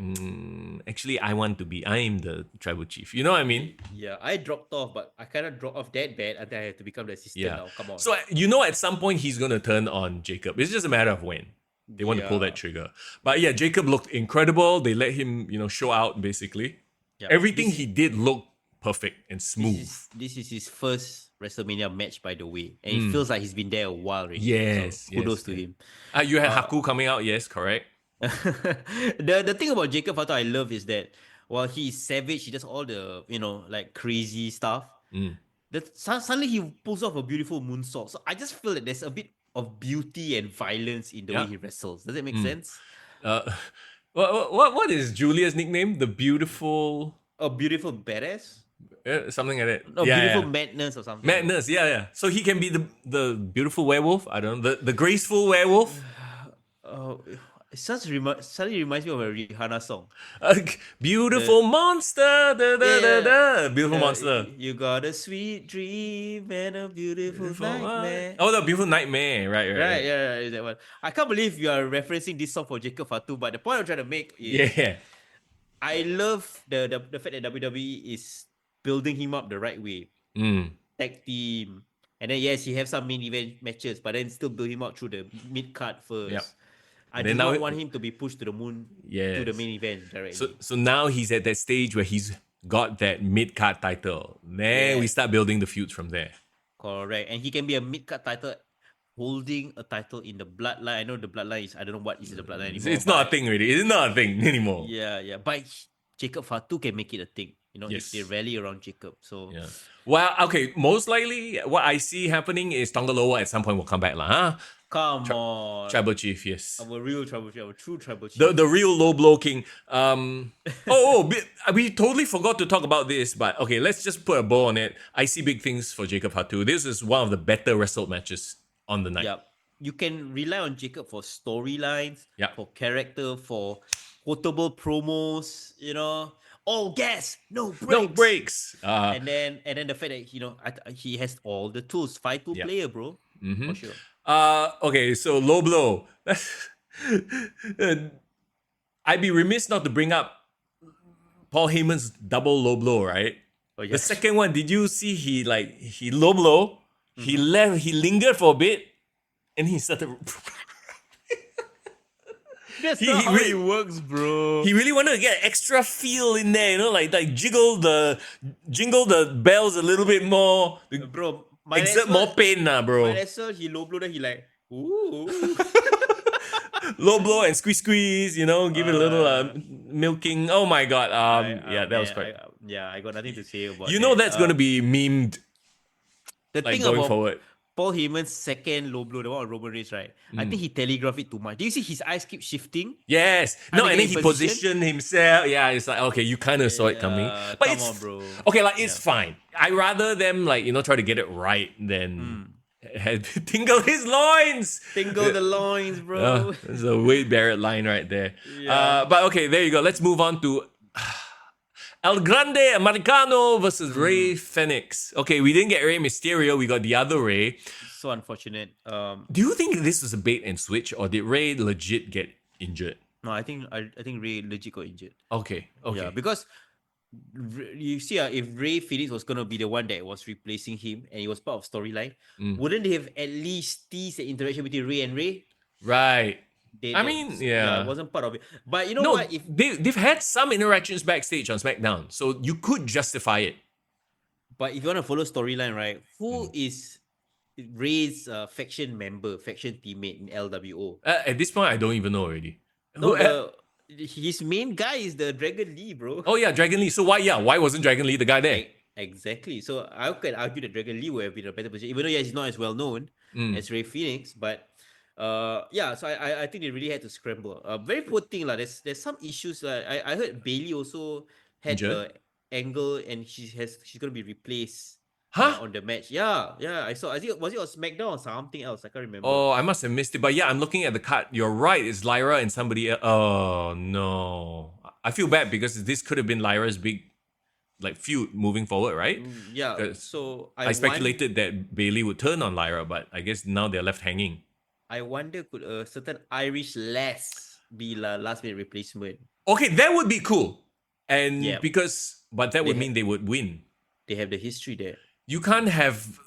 actually, I'm the tribal chief. You know what I mean? Yeah, I dropped off, but I kind of dropped off that bad until I had to become the assistant Yeah. now. Come on. So you know, at some point he's gonna turn on Jacob. It's just a matter of when they want to pull Yeah. that trigger. But yeah, Jacob looked incredible. They let him, show out basically. Yeah. Everything he did looked perfect and smooth. This is his first WrestleMania match, by the way, and it feels like he's been there a while already. Yes, so kudos yes, to him. You had Haku coming out, yes, correct. The thing about Jacob Fatu I love is that while he is savage, he does all the like crazy stuff. Suddenly he pulls off a beautiful moonsault. So I just feel that there's a bit of beauty and violence in the way he wrestles. Does it make sense? What is Julia's nickname? The beautiful, A beautiful badass. something like that. No, Yeah, beautiful yeah. madness or something. Madness, yeah. So he can be the beautiful werewolf. I don't know, the graceful werewolf. It suddenly reminds me of a Rihanna song. Beautiful monster, beautiful monster. You got a sweet dream and a beautiful nightmare. Oh, the beautiful nightmare, right. Right, yeah, is that one. I can't believe you are referencing this song for Jacob Fatu, but the point I'm trying to make is Yeah, I love the fact that WWE is building him up the right way. Tag team. And then yes, he have some main event matches, but then still build him up through the mid card first. Yep. I And do then now not want him to be pushed to the moon to the Yes. main event directly. So now he's at that stage where he's got that mid card title. Then we Yes. start building the feuds from there. Correct. And he can be a mid card title holding a title in the bloodline. I know the bloodline is I don't know what is the bloodline anymore. It's not a thing really. It's not a thing anymore. Yeah. But Jacob Fatu can make it a thing. Yes. If they rally around Jacob. So Yeah. Well, okay. Most likely, what I see happening is Tongaloa at some point will come back, lah. Huh? come on. Tribal chief, yes. Our real tribal chief, our true tribal chief. The real low blow king. We totally forgot to talk about this, but okay, let's just put a bow on it. I see big things for Jacob Fatu. This is one of the better wrestled matches on the night. Yeah. You can rely on Jacob for storylines, Yeah. for character, for quotable promos, all gas, no No breaks. breaks. And then the fact that he has all the tools, 5-2 Yeah. player, bro, for sure. Okay, so low blow. I'd be remiss not to bring up Paul Heyman's double low blow, right? Oh, The yes. second one, did you see he low blow, he left, he lingered for a bit, and he started. That's He- not he how really- it works, bro. He really wanted to get extra feel in there, like jingle the bells a little bit more, Bro, exert more pain, bro. Might as well he low blow, then he like, ooh. Low blow and squeeze, give it a little milking. Oh my god, yeah, that was quite. I got nothing to say about You know that. that's gonna be memed The like thing going about forward. Paul Heyman's second low blow, the one on Roman Reigns, right? I think he telegraphed it too much. Do you see his eyes keep shifting? Yes. No, and then he in positioned himself. Yeah, it's like, okay, you kind of saw it coming. Yeah, But come it's on, bro. okay, like it's fine. I rather them try to get it right than tingle his loins. Tingle the loins, bro. There's a Wade Barrett line right there. Yeah. But okay, there you go. Let's move on to El Grande Americano versus Rey Fenix. Okay, we didn't get Rey Mysterio. We got the other Rey. So unfortunate. Do you think this was a bait and switch, or did Rey legit get injured? No, I think Ray legit got injured. Okay. Yeah, because you see, if Ray Phoenix was gonna be the one that was replacing him, and he was part of storyline, wouldn't they have at least teased the interaction between Ray and Ray? Right. They, I mean, yeah. it wasn't part of it. But you know No, what? If they've had some interactions backstage on SmackDown, so you could justify it. But if you want to follow storyline, right? Who is Ray's faction teammate in LWO? At this point, I don't even know already. No, his main guy is the Dragon Lee, bro. Oh yeah, Dragon Lee. So why wasn't Dragon Lee the guy there? Exactly. So I could argue that Dragon Lee would have been a better position, even though he's not as well known as Ray Phoenix. But yeah, so I think they really had to scramble. Very poor thing lah. There's some issues. I heard Bailey also had Injured? the angle, and she's gonna be replaced. Huh? On the match, yeah, I saw. Was it on SmackDown or something else? I can't remember. Oh, I must have missed it. But yeah, I'm looking at the card. You're right. It's Lyra and somebody else. Oh no, I feel bad because this could have been Lyra's big feud moving forward, right? Yeah. So I speculated that Bailey would turn on Lyra, but I guess now they're left hanging. I wonder, could a certain Irish lass be the last minute replacement? Okay, that would be cool. And Yeah. but that would mean they would win. They have the history there. You can't have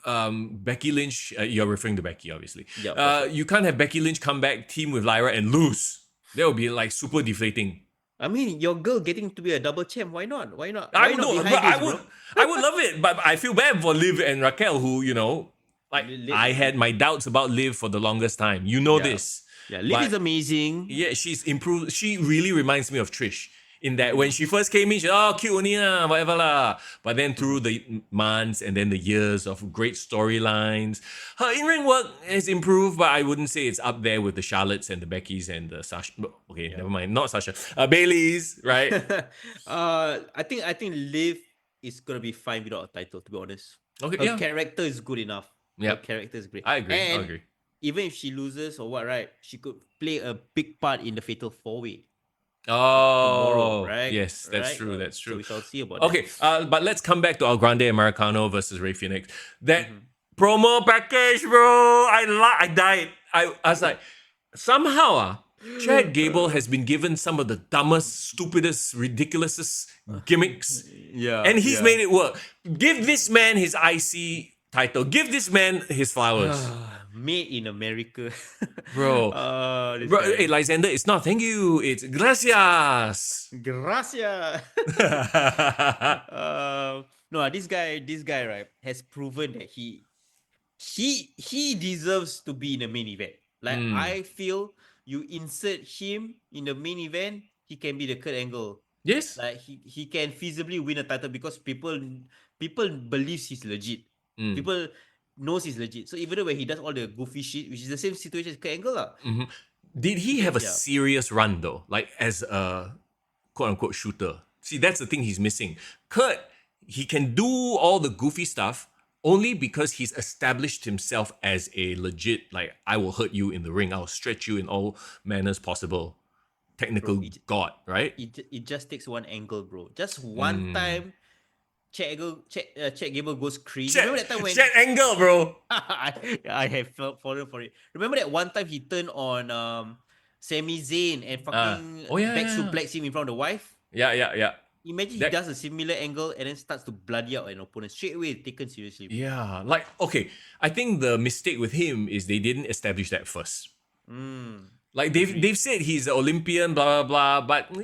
Becky Lynch. You're referring to Becky, obviously. Yeah, for sure. You can't have Becky Lynch come back, team with Lyra, and lose. That would be super deflating. I mean, your girl getting to be a double champ. Why not? Why not? I Why would not know, behind but I this, would, bro? I would love it. But I feel bad for Liv and Raquel, who Liv- I had my doubts about Liv for the longest time. You know this. Yeah, Liv But- is amazing. Yeah, she's improved. She really reminds me of Trish. In that when she first came in, she cute only lah, whatever lah. But then through the months and then the years of great storylines, her in-ring work has improved, but I wouldn't say it's up there with the Charlottes and the Beckys and the Sasha. Okay, never mind, not Sasha. Bailey's, right? I think Liv is gonna be fine without a title. To be honest, Okay, her yeah. character is good enough. Yeah. Her character is great. I agree. And I agree. even if she loses or what, right? She could play a big part in the Fatal 4-Way. Oh, Tomorrow, right? yes, that's Right? true. That's So true. we shall see about Okay, that. but let's come back to El Grande Americano versus Rey Fenix. That promo package, bro, I died. I was like, somehow, Chad Gable has been given some of the dumbest, stupidest, ridiculousest gimmicks, Yeah, and he's made it work. Give this man his IC title. Give this man his flowers, Made in America. bro. This Bro, guy. hey, Lysander, it's not thank you. It's gracias. Gracias. No, this guy, right, has proven that he deserves to be in the main event. Like I feel you insert him in the main event, he can be the Kurt Angle. Yes. Like he can feasibly win a title because people believes he's legit. People knows he's legit. So even though when he does all the goofy shit, which is the same situation as Kurt Angle lah. Did he have a Yeah. serious run though? Like as a quote unquote shooter? See, that's the thing he's missing. Kurt, he can do all the goofy stuff only because he's established himself as a legit, I will hurt you in the ring, I'll stretch you in all manners possible. technical Bro, god, right? it just takes one angle, bro. Just one time, Chad Gable goes crazy. Chat, Remember that time when chat angle, bro. I have fallen for it. Remember that one time he turned on Sami Zayn and fucking Oh yeah, back yeah, suplex him in front of the wife? yeah, yeah, yeah. Imagine he That does a similar angle and then starts to bloody out an opponent. Straight away taken seriously, bro. yeah, like okay. I think the mistake with him is they didn't establish that first. Like Agreed. they've said he's an Olympian, blah blah blah, but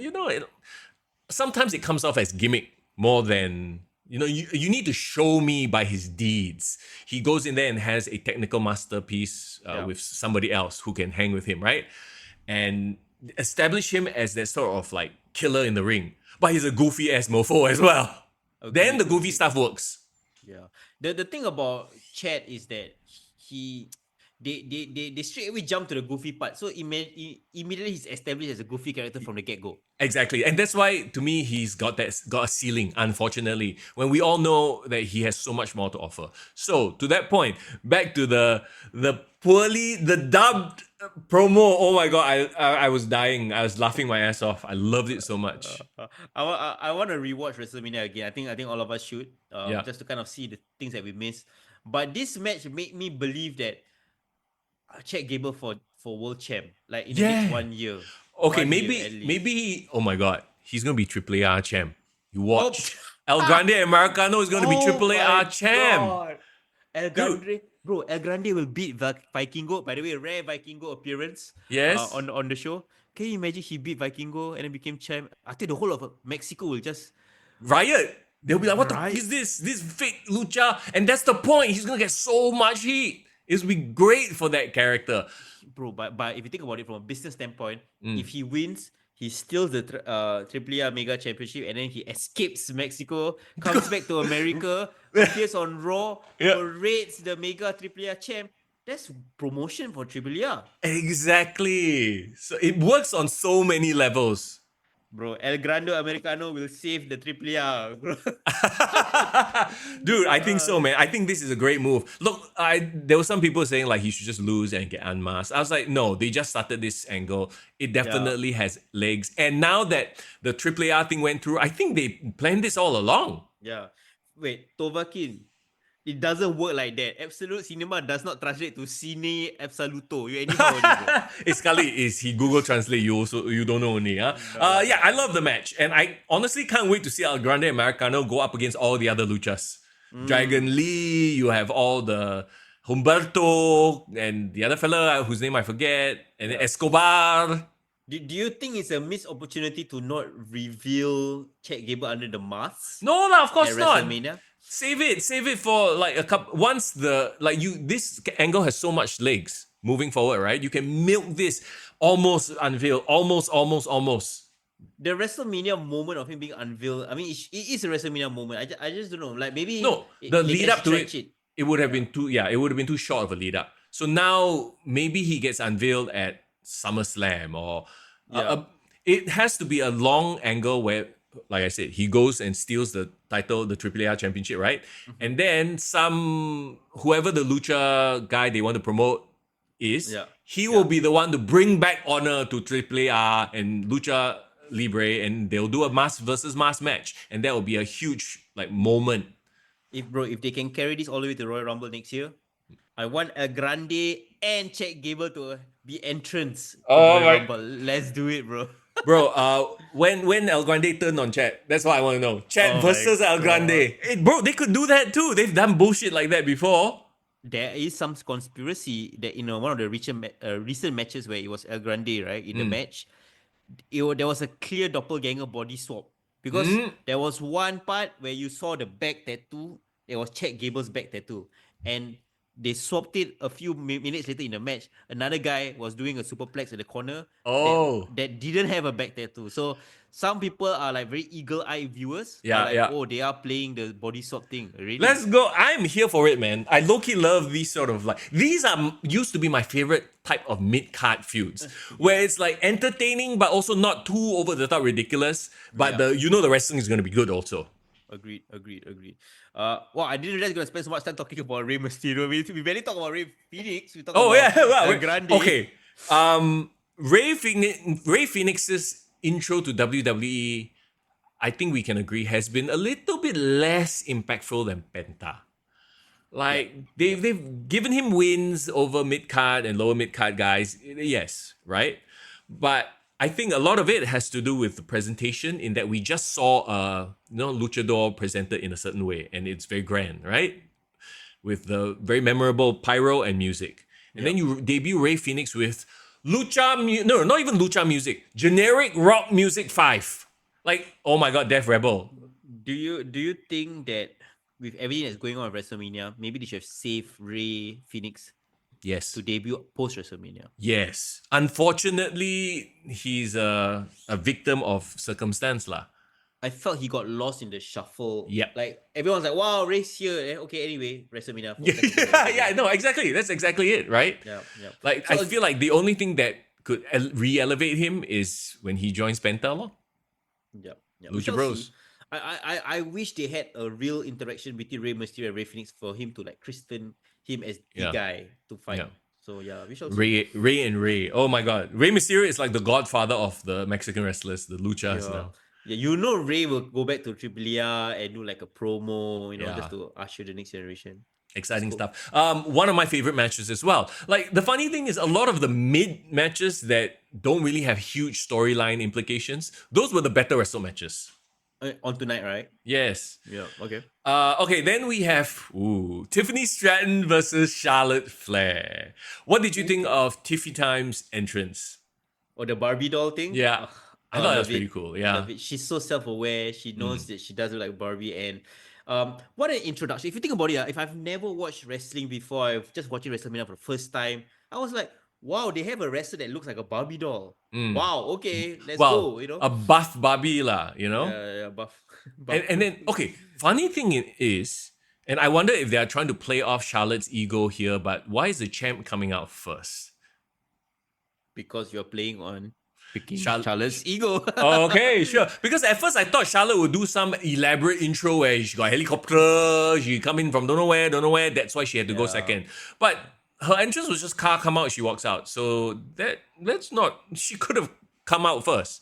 sometimes it comes off as gimmick more than you need to show me by his deeds. He goes in there and has a technical masterpiece Yeah. with somebody else who can hang with him, right? And establish him as that sort of like killer in the ring. But he's a goofy ass mofo as well. Then the goofy stuff works. Yeah. The thing about Chad is that he they straight away jump to the goofy part. So immediately he's established as a goofy character from the get-go. Exactly. And that's why to me he's got a ceiling, unfortunately, when we all know that he has so much more to offer. So to that point, back to the dubbed promo. Oh my god, I was dying. I was laughing my ass off. I loved it so much. I want to rewatch WrestleMania again. I think all of us should. Yeah. Just to kind of see the things that we missed. But this match made me believe that Chad Gable for world champ, like in the next 1 year. Okay, 1 year at least. maybe oh my god, he's gonna be AAA champ. You watch. El Grande Americano is gonna be AAA champ. God. El Grande, bro, El Grande will beat Vikingo. By the way, rare Vikingo appearance. Yes. On the show. Can you imagine he beat Vikingo and then became champ? I think the whole of Mexico will just Riot. They'll be like, what the fuck is this? This fake lucha. And that's the point. He's gonna get so much heat. It'll be great for that character. Bro, but if you think about it from a business standpoint, if he wins, he steals the AAA Mega Championship and then he escapes Mexico, comes back to America, appears on Raw, parades the Mega AAA Champ. That's promotion for AAA. Exactly. So it works on so many levels. Bro, El Grande Americano will save the AAA, bro. Dude, I think so, man. I think this is a great move. Look, there were some people saying like he should just lose and get unmasked. I was like, no, they just started this angle. It definitely has legs. And now that the AAA thing went through, I think they planned this all along. Yeah. Wait, Tovakin. It doesn't work like that. Absolute cinema does not translate to cine absoluto. You anyhow only, bro. It's Kali, is he Google Translate? You don't know only, huh? Yeah, I love the match, and I honestly can't wait to see El Grande Americano go up against all the other luchas. Dragon Lee, you have all the Humberto and the other fella whose name I forget, and then Escobar. Do you think it's a missed opportunity to not reveal Chad Gable under the mask? No lah, of course at not. WrestleMania? Save it for like a couple. Once this angle has so much legs moving forward, right? You can milk this almost unveiled, almost. The WrestleMania moment of him being unveiled. I mean, it is a WrestleMania moment. I just don't know. Like maybe No, the lead up to it would have been too. Yeah, it would have been too short of a lead up. So now maybe he gets unveiled at SummerSlam or it has to be a long angle where, like I said, he goes and steals the title, the AAA championship, right? And then whoever the lucha guy they want to promote is, he will be the one to bring back honor to AAA and Lucha Libre, and they'll do a mask versus mask match, and that will be a huge like moment. If they can carry this all the way to Royal Rumble next year, I want El Grande and Chad Gable to be entrants. Rumble. Let's do it, bro. Bro, when El Grande turned on Chad, that's what I want to know. Chad versus El Grande. Hey, bro, they could do that too. They've done bullshit like that before. There is some conspiracy that one of the recent matches where it was El Grande, right, in the match, there was a clear doppelganger body swap. Because there was one part where you saw the back tattoo, it was Chad Gable's back tattoo. And they swapped it a few minutes later in the match. Another guy was doing a superplex at the corner that didn't have a back tattoo. So some people are like very eagle-eyed viewers. Oh, they are playing the body swap thing. Really? Let's go. I'm here for it, man. I low-key love these sort of these are used to be my favorite type of mid-card feuds where it's like entertaining but also not too over-the-top ridiculous. But the wrestling is going to be good also. Agreed. Well, I didn't realize we're going to spend so much time talking about Rey Mysterio. We barely talk about Rey Phoenix. We talk about El Grande. Okay. Ray Phoenix's intro to WWE, I think we can agree, has been a little bit less impactful than Penta. Yep. Like they've given him wins over mid card and lower mid card guys, yes, right? But I think a lot of it has to do with the presentation in that we just saw luchador presented in a certain way and it's very grand, right? With the very memorable pyro and music. And then you debut Ray Phoenix with no, not even lucha music, generic rock music 5. Like, oh my god, Death Rebel. Do you think that with everything that's going on at WrestleMania, maybe they should have saved Ray Phoenix Yes. to debut post WrestleMania? Yes. Unfortunately, he's a victim of circumstance lah. I felt he got lost in the shuffle. Yep. Like everyone's like, wow, Ray's here. Okay, anyway, WrestleMania. Yeah, no, exactly. That's exactly it, right? Yeah. Like, So, I feel like the only thing that could re-elevate him is when he joins Penta lor. Yeah. Lucha We shall Bros. see. I wish they had a real interaction between Rey Mysterio and Rey Phoenix for him to like christen him as the guy to fight. Yeah. So yeah, we shall see. Ray. Oh my god. Rey Mysterio is like the godfather of the Mexican wrestlers, the luchas now. Yeah, Ray will go back to AAA and do like a promo, just to usher the next generation. Exciting stuff. One of my favorite matches as well. Like the funny thing is, a lot of the mid matches that don't really have huge storyline implications, those were the better wrestle matches. On tonight, right? Yes. Yeah. Okay. Okay, then we have Tiffany Stratton versus Charlotte Flair. What did you think of Tiffy Time's entrance? Or the Barbie doll thing? Yeah. I thought that was pretty cool. Yeah. She's so self-aware. She knows that she does look like Barbie. And what an introduction. If you think about it, if I've never watched wrestling before, I've just watching WrestleMania for the first time, I was like, wow, they have a wrestler that looks like a Barbie doll. Wow, okay, let's go, a buff Barbie lah, Yeah, buff. And then, okay, funny thing is, and I wonder if they are trying to play off Charlotte's ego here, but why is the champ coming out first? Because you're playing on Charlotte's ego. Okay, sure. Because at first I thought Charlotte would do some elaborate intro where she got a helicopter, she come in from don't know where, that's why she had to go second. But her entrance was just car come out, she walks out. So she could have come out first.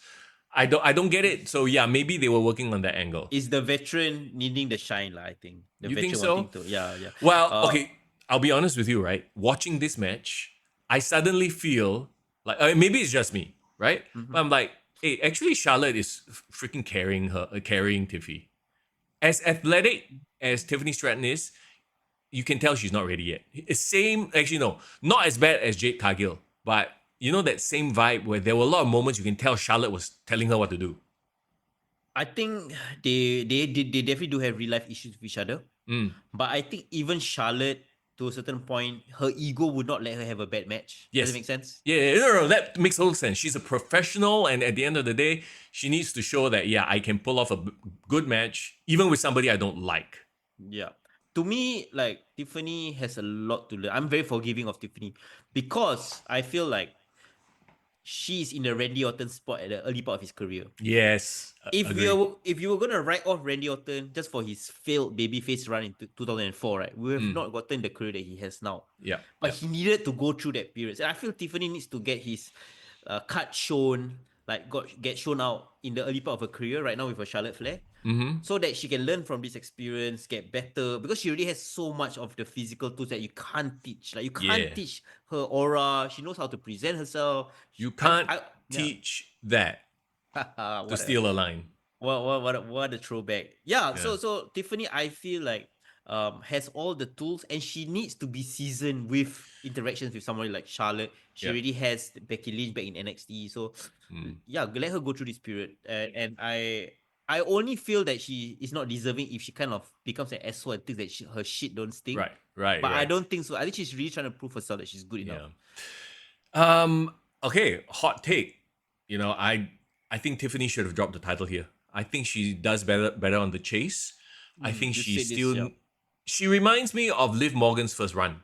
I don't get it. So yeah, maybe they were working on that angle. Is the veteran needing the shine, I think. You think so? Yeah. Well, okay, I'll be honest with you, right? Watching this match, I suddenly feel like maybe it's just me, right? But I'm like, hey, actually Charlotte is freaking carrying Tiffy. As athletic as Tiffany Stratton is, you can tell she's not ready yet. It's not as bad as Jade Cargill, but you know that same vibe where there were a lot of moments you can tell Charlotte was telling her what to do. I think they definitely do have real life issues with each other. But I think even Charlotte, to a certain point, her ego would not let her have a bad match. Yes. Does it make sense? Yeah, no, that makes total sense. She's a professional, and at the end of the day, she needs to show that, yeah, I can pull off a good match, even with somebody I don't like. Yeah. To me, like, Tiffany has a lot to learn. I'm very forgiving of Tiffany because I feel like she's in the Randy Orton spot at the early part of his career. Yes. If you were gonna write off Randy Orton just for his failed babyface run in 2004, right, we have not gotten the career that he has now. Yeah. But he needed to go through that period. And I feel Tiffany needs to get his cut shown, get shown out in the early part of her career right now with her Charlotte Flair. So that she can learn from this experience, get better, because she already has so much of the physical tools that you can't teach. Like you can't teach her aura. She knows how to present herself. You can't teach that to steal a line. What a throwback. Yeah. So Tiffany, I feel like has all the tools, and she needs to be seasoned with interactions with somebody like Charlotte. She already has Becky Lynch back in NXT. So let her go through this period. And I only feel that she is not deserving if she kind of becomes an asshole and thinks that her shit don't stink. Right. But I don't think so. I think she's really trying to prove herself that she's good enough. Okay, hot take. I think Tiffany should have dropped the title here. I think she does better on the chase. I think she reminds me of Liv Morgan's first run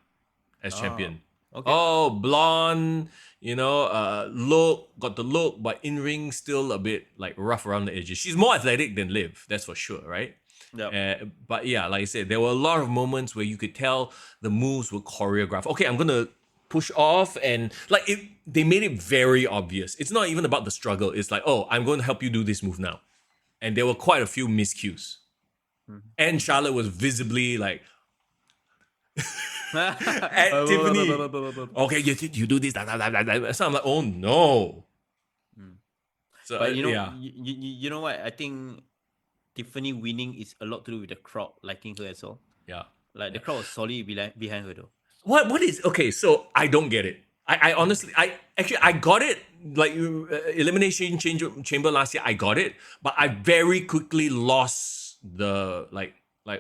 as champion. Okay. Oh, blonde, got the look, but in ring still a bit like rough around the edges. She's more athletic than Liv, that's for sure, right? Yeah. But yeah, like I said, there were a lot of moments where you could tell the moves were choreographed. Okay, I'm gonna push off, and like they made it very obvious. It's not even about the struggle. It's like, oh, I'm going to help you do this move now, and there were quite a few miscues. And Charlotte was visibly like at Tiffany. Okay, you do this. So I'm like, oh no. So But you know, yeah, you know what? I think Tiffany winning is a lot to do with the crowd liking her as well. yeah. Like the crowd was solid behind her though. What is okay? So I don't get it. I honestly, I got it. Like elimination chamber last year, I got it, but I very quickly lost the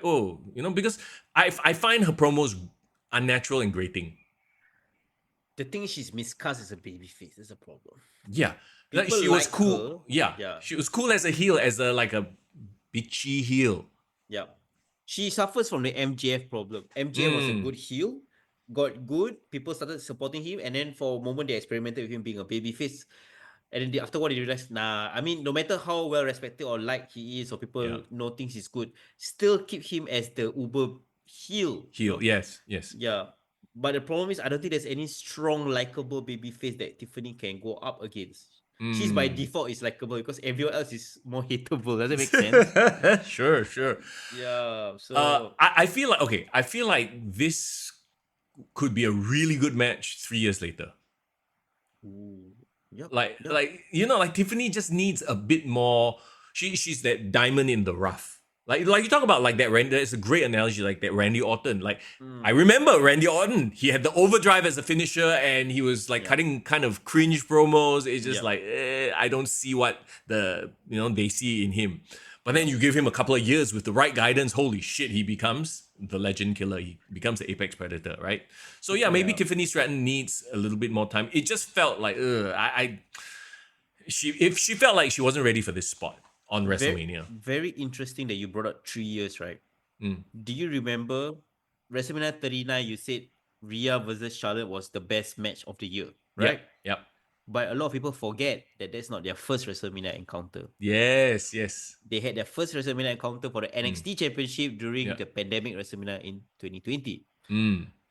oh, because I find her promos unnatural and grating. The thing is, she's miscast as a babyface. That's a problem. Yeah, like People she was like cool. her. Yeah, Yeah. she was cool as a heel, as a like a bitchy heel. Yeah. She suffers from the MJF problem. MJF was a good heel, got good, people started supporting him, and then for a moment they experimented with him being a babyface. And then afterward they realized, nah, I mean, no matter how well respected or liked he is, or people know things he's good, still keep him as the uber heel. Heel, yes. Yeah. But the problem is, I don't think there's any strong, likable babyface that Tiffany can go up against. She's by default is likable because everyone else is more hateable. Does it make sense? Sure. Yeah. So I feel like I feel like this could be a really good match 3 years later. Yep. Like like Tiffany just needs a bit more. She's that diamond in the rough. Like you talk about like that Randy. It's a great analogy, like that Randy Orton. Like I remember Randy Orton. He had the overdrive as a finisher, and he was like cutting kind of cringe promos. It's just like I don't see what they see in him. But then you give him a couple of years with the right guidance. Holy shit, he becomes the legend killer. He becomes the apex predator, right? So maybe Tiffany Stratton needs a little bit more time. It just felt like she felt like she wasn't ready for this spot on WrestleMania. Very interesting that you brought up 3 years, right? Do you remember WrestleMania 39? You said Rhea versus Charlotte was the best match of the year, right? Yep. But a lot of people forget that that's not their first WrestleMania encounter. Yes. They had their first WrestleMania encounter for the NXT Championship during the pandemic WrestleMania in 2020.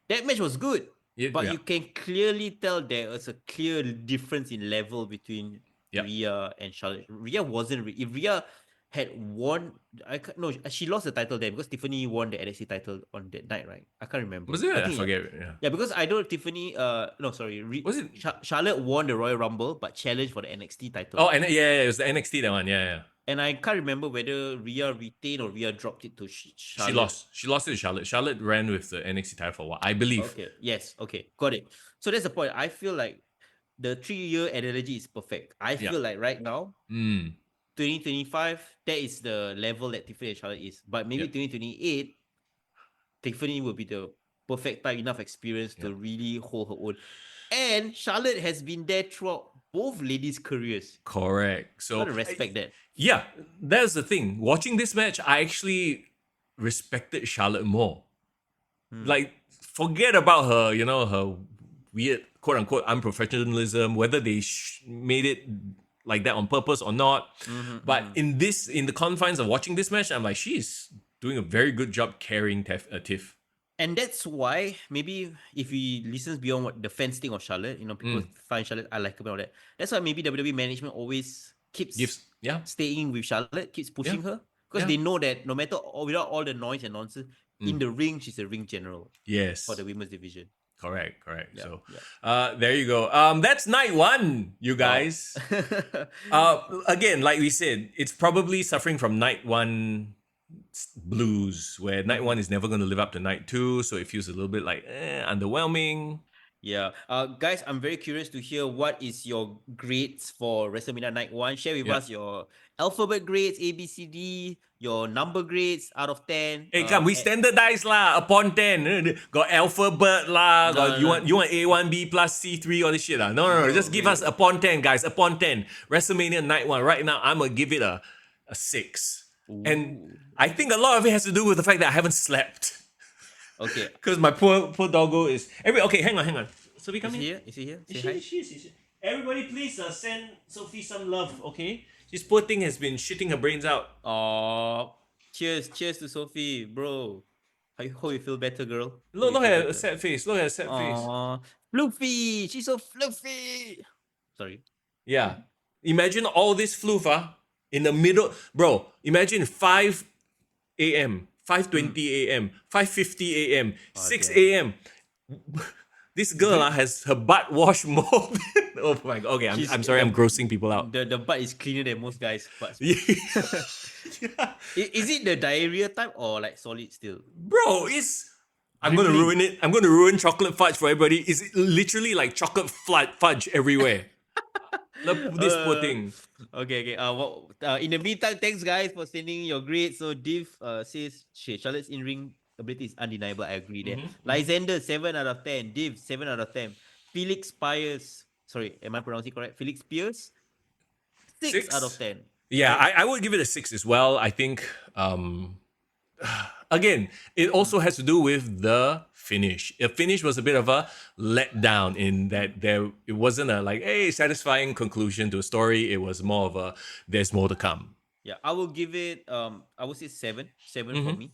That match was good, but you can clearly tell there was a clear difference in level between Rhea and Charlotte. Rhea wasn't. If Rhea had won, she lost the title then because Tiffany won the NXT title on that night, right? I can't remember. Was it? I forget. Yeah, because I know Tiffany. Was it Charlotte won the Royal Rumble but challenged for the NXT title? Oh, and it was the NXT that one. Yeah. And I can't remember whether Rhea retained or Rhea dropped it to Charlotte. She lost. She lost it to Charlotte. Charlotte ran with the NXT title for a while, I believe. Okay. Yes. Okay. Got it. So that's the point. I feel like the 3-year analogy is perfect. I feel like right now, 2025, that is the level that Tiffany and Charlotte is. But maybe 2028, Tiffany will be the perfect time, enough experience to really hold her own. And Charlotte has been there throughout both ladies' careers. Correct. So gotta respect that. Yeah, that's the thing. Watching this match, I actually respected Charlotte more. Like, forget about her, her weird quote unquote unprofessionalism, whether they made it like that on purpose or not. But in the confines of watching this match, I'm like, she's doing a very good job carrying Tiff. And that's why maybe if we listen beyond what the fans think of Charlotte, people find Charlotte unlikable and all that. That's why maybe WWE management always keeps staying with Charlotte, keeps pushing her. Because they know that no matter without all the noise and nonsense, in the ring, she's a ring general. Yes. For the women's division. Correct. So there you go. That's night one, you guys. Again, like we said, it's probably suffering from night one blues, where night one is never going to live up to night two, so it feels a little bit like underwhelming. Yeah. Guys, I'm very curious to hear what is your grades for WrestleMania Night 1. Share with us your alphabet grades, A, B, C, D, your number grades out of 10. Hey, come, we standardize lah, upon 10. Got alphabet lah, you want A1, B plus C3, all this shit lah. No, just give us upon 10, guys, upon 10. WrestleMania Night 1. Right now, I'm going to give it a 6. Ooh. And I think a lot of it has to do with the fact that I haven't slept. Okay. Because my poor doggo is... Okay, hang on. Sophie, come in. Is he here? Say hi. She's everybody please send Sophie some love, okay? This poor thing has been shitting her brains out. Oh, cheers to Sophie, bro. I hope you feel better, girl. Hope Look you feel at a better. sad face. Look at a sad face. Aww, fluffy. She's so fluffy. Sorry. Yeah. Imagine all this floof in the middle. Bro, imagine 5 a.m., 5:20 a.m., 5:50 a.m., Oh 6 damn. a.m. This girl has her butt washed more than, oh my god. Okay, I'm sorry, I'm grossing people out. The butt is cleaner than most guys' butts. Yeah. Is it the diarrhea type or like solid still? Bro, it's I'm gonna Dribbling. ruin it. I'm gonna ruin chocolate fudge for everybody. It's literally like chocolate fudge everywhere. This poor thing. Okay. In the meantime, thanks guys for sending your grades. So Div says Charlotte's in-ring ability is undeniable. I agree there. Lysander 7 out of 10. Div 7 out of 10. Felix Piers. Sorry, am I pronouncing correct? Felix Pierce 6 out of 10. Yeah, Okay. I would give it a 6 as well. I think again, it also has to do with the finish. The finish was a bit of a letdown in that it wasn't a like, hey, satisfying conclusion to a story. It was more of a there's more to come. Yeah, I will give it I would say 7. 7 for me.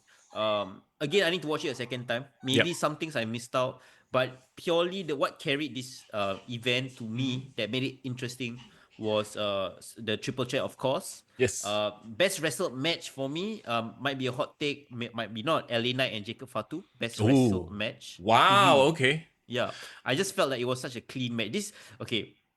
Again, I need to watch it a second time. Maybe some things I missed out, but purely what carried this event to me that made it interesting was the triple threat, of course. Yes. Best wrestled match for me might be a hot take, might be not. LA Knight and Jacob Fatu, best wrestled match. Wow, To me. okay. Yeah, I just felt like it was such a clean match.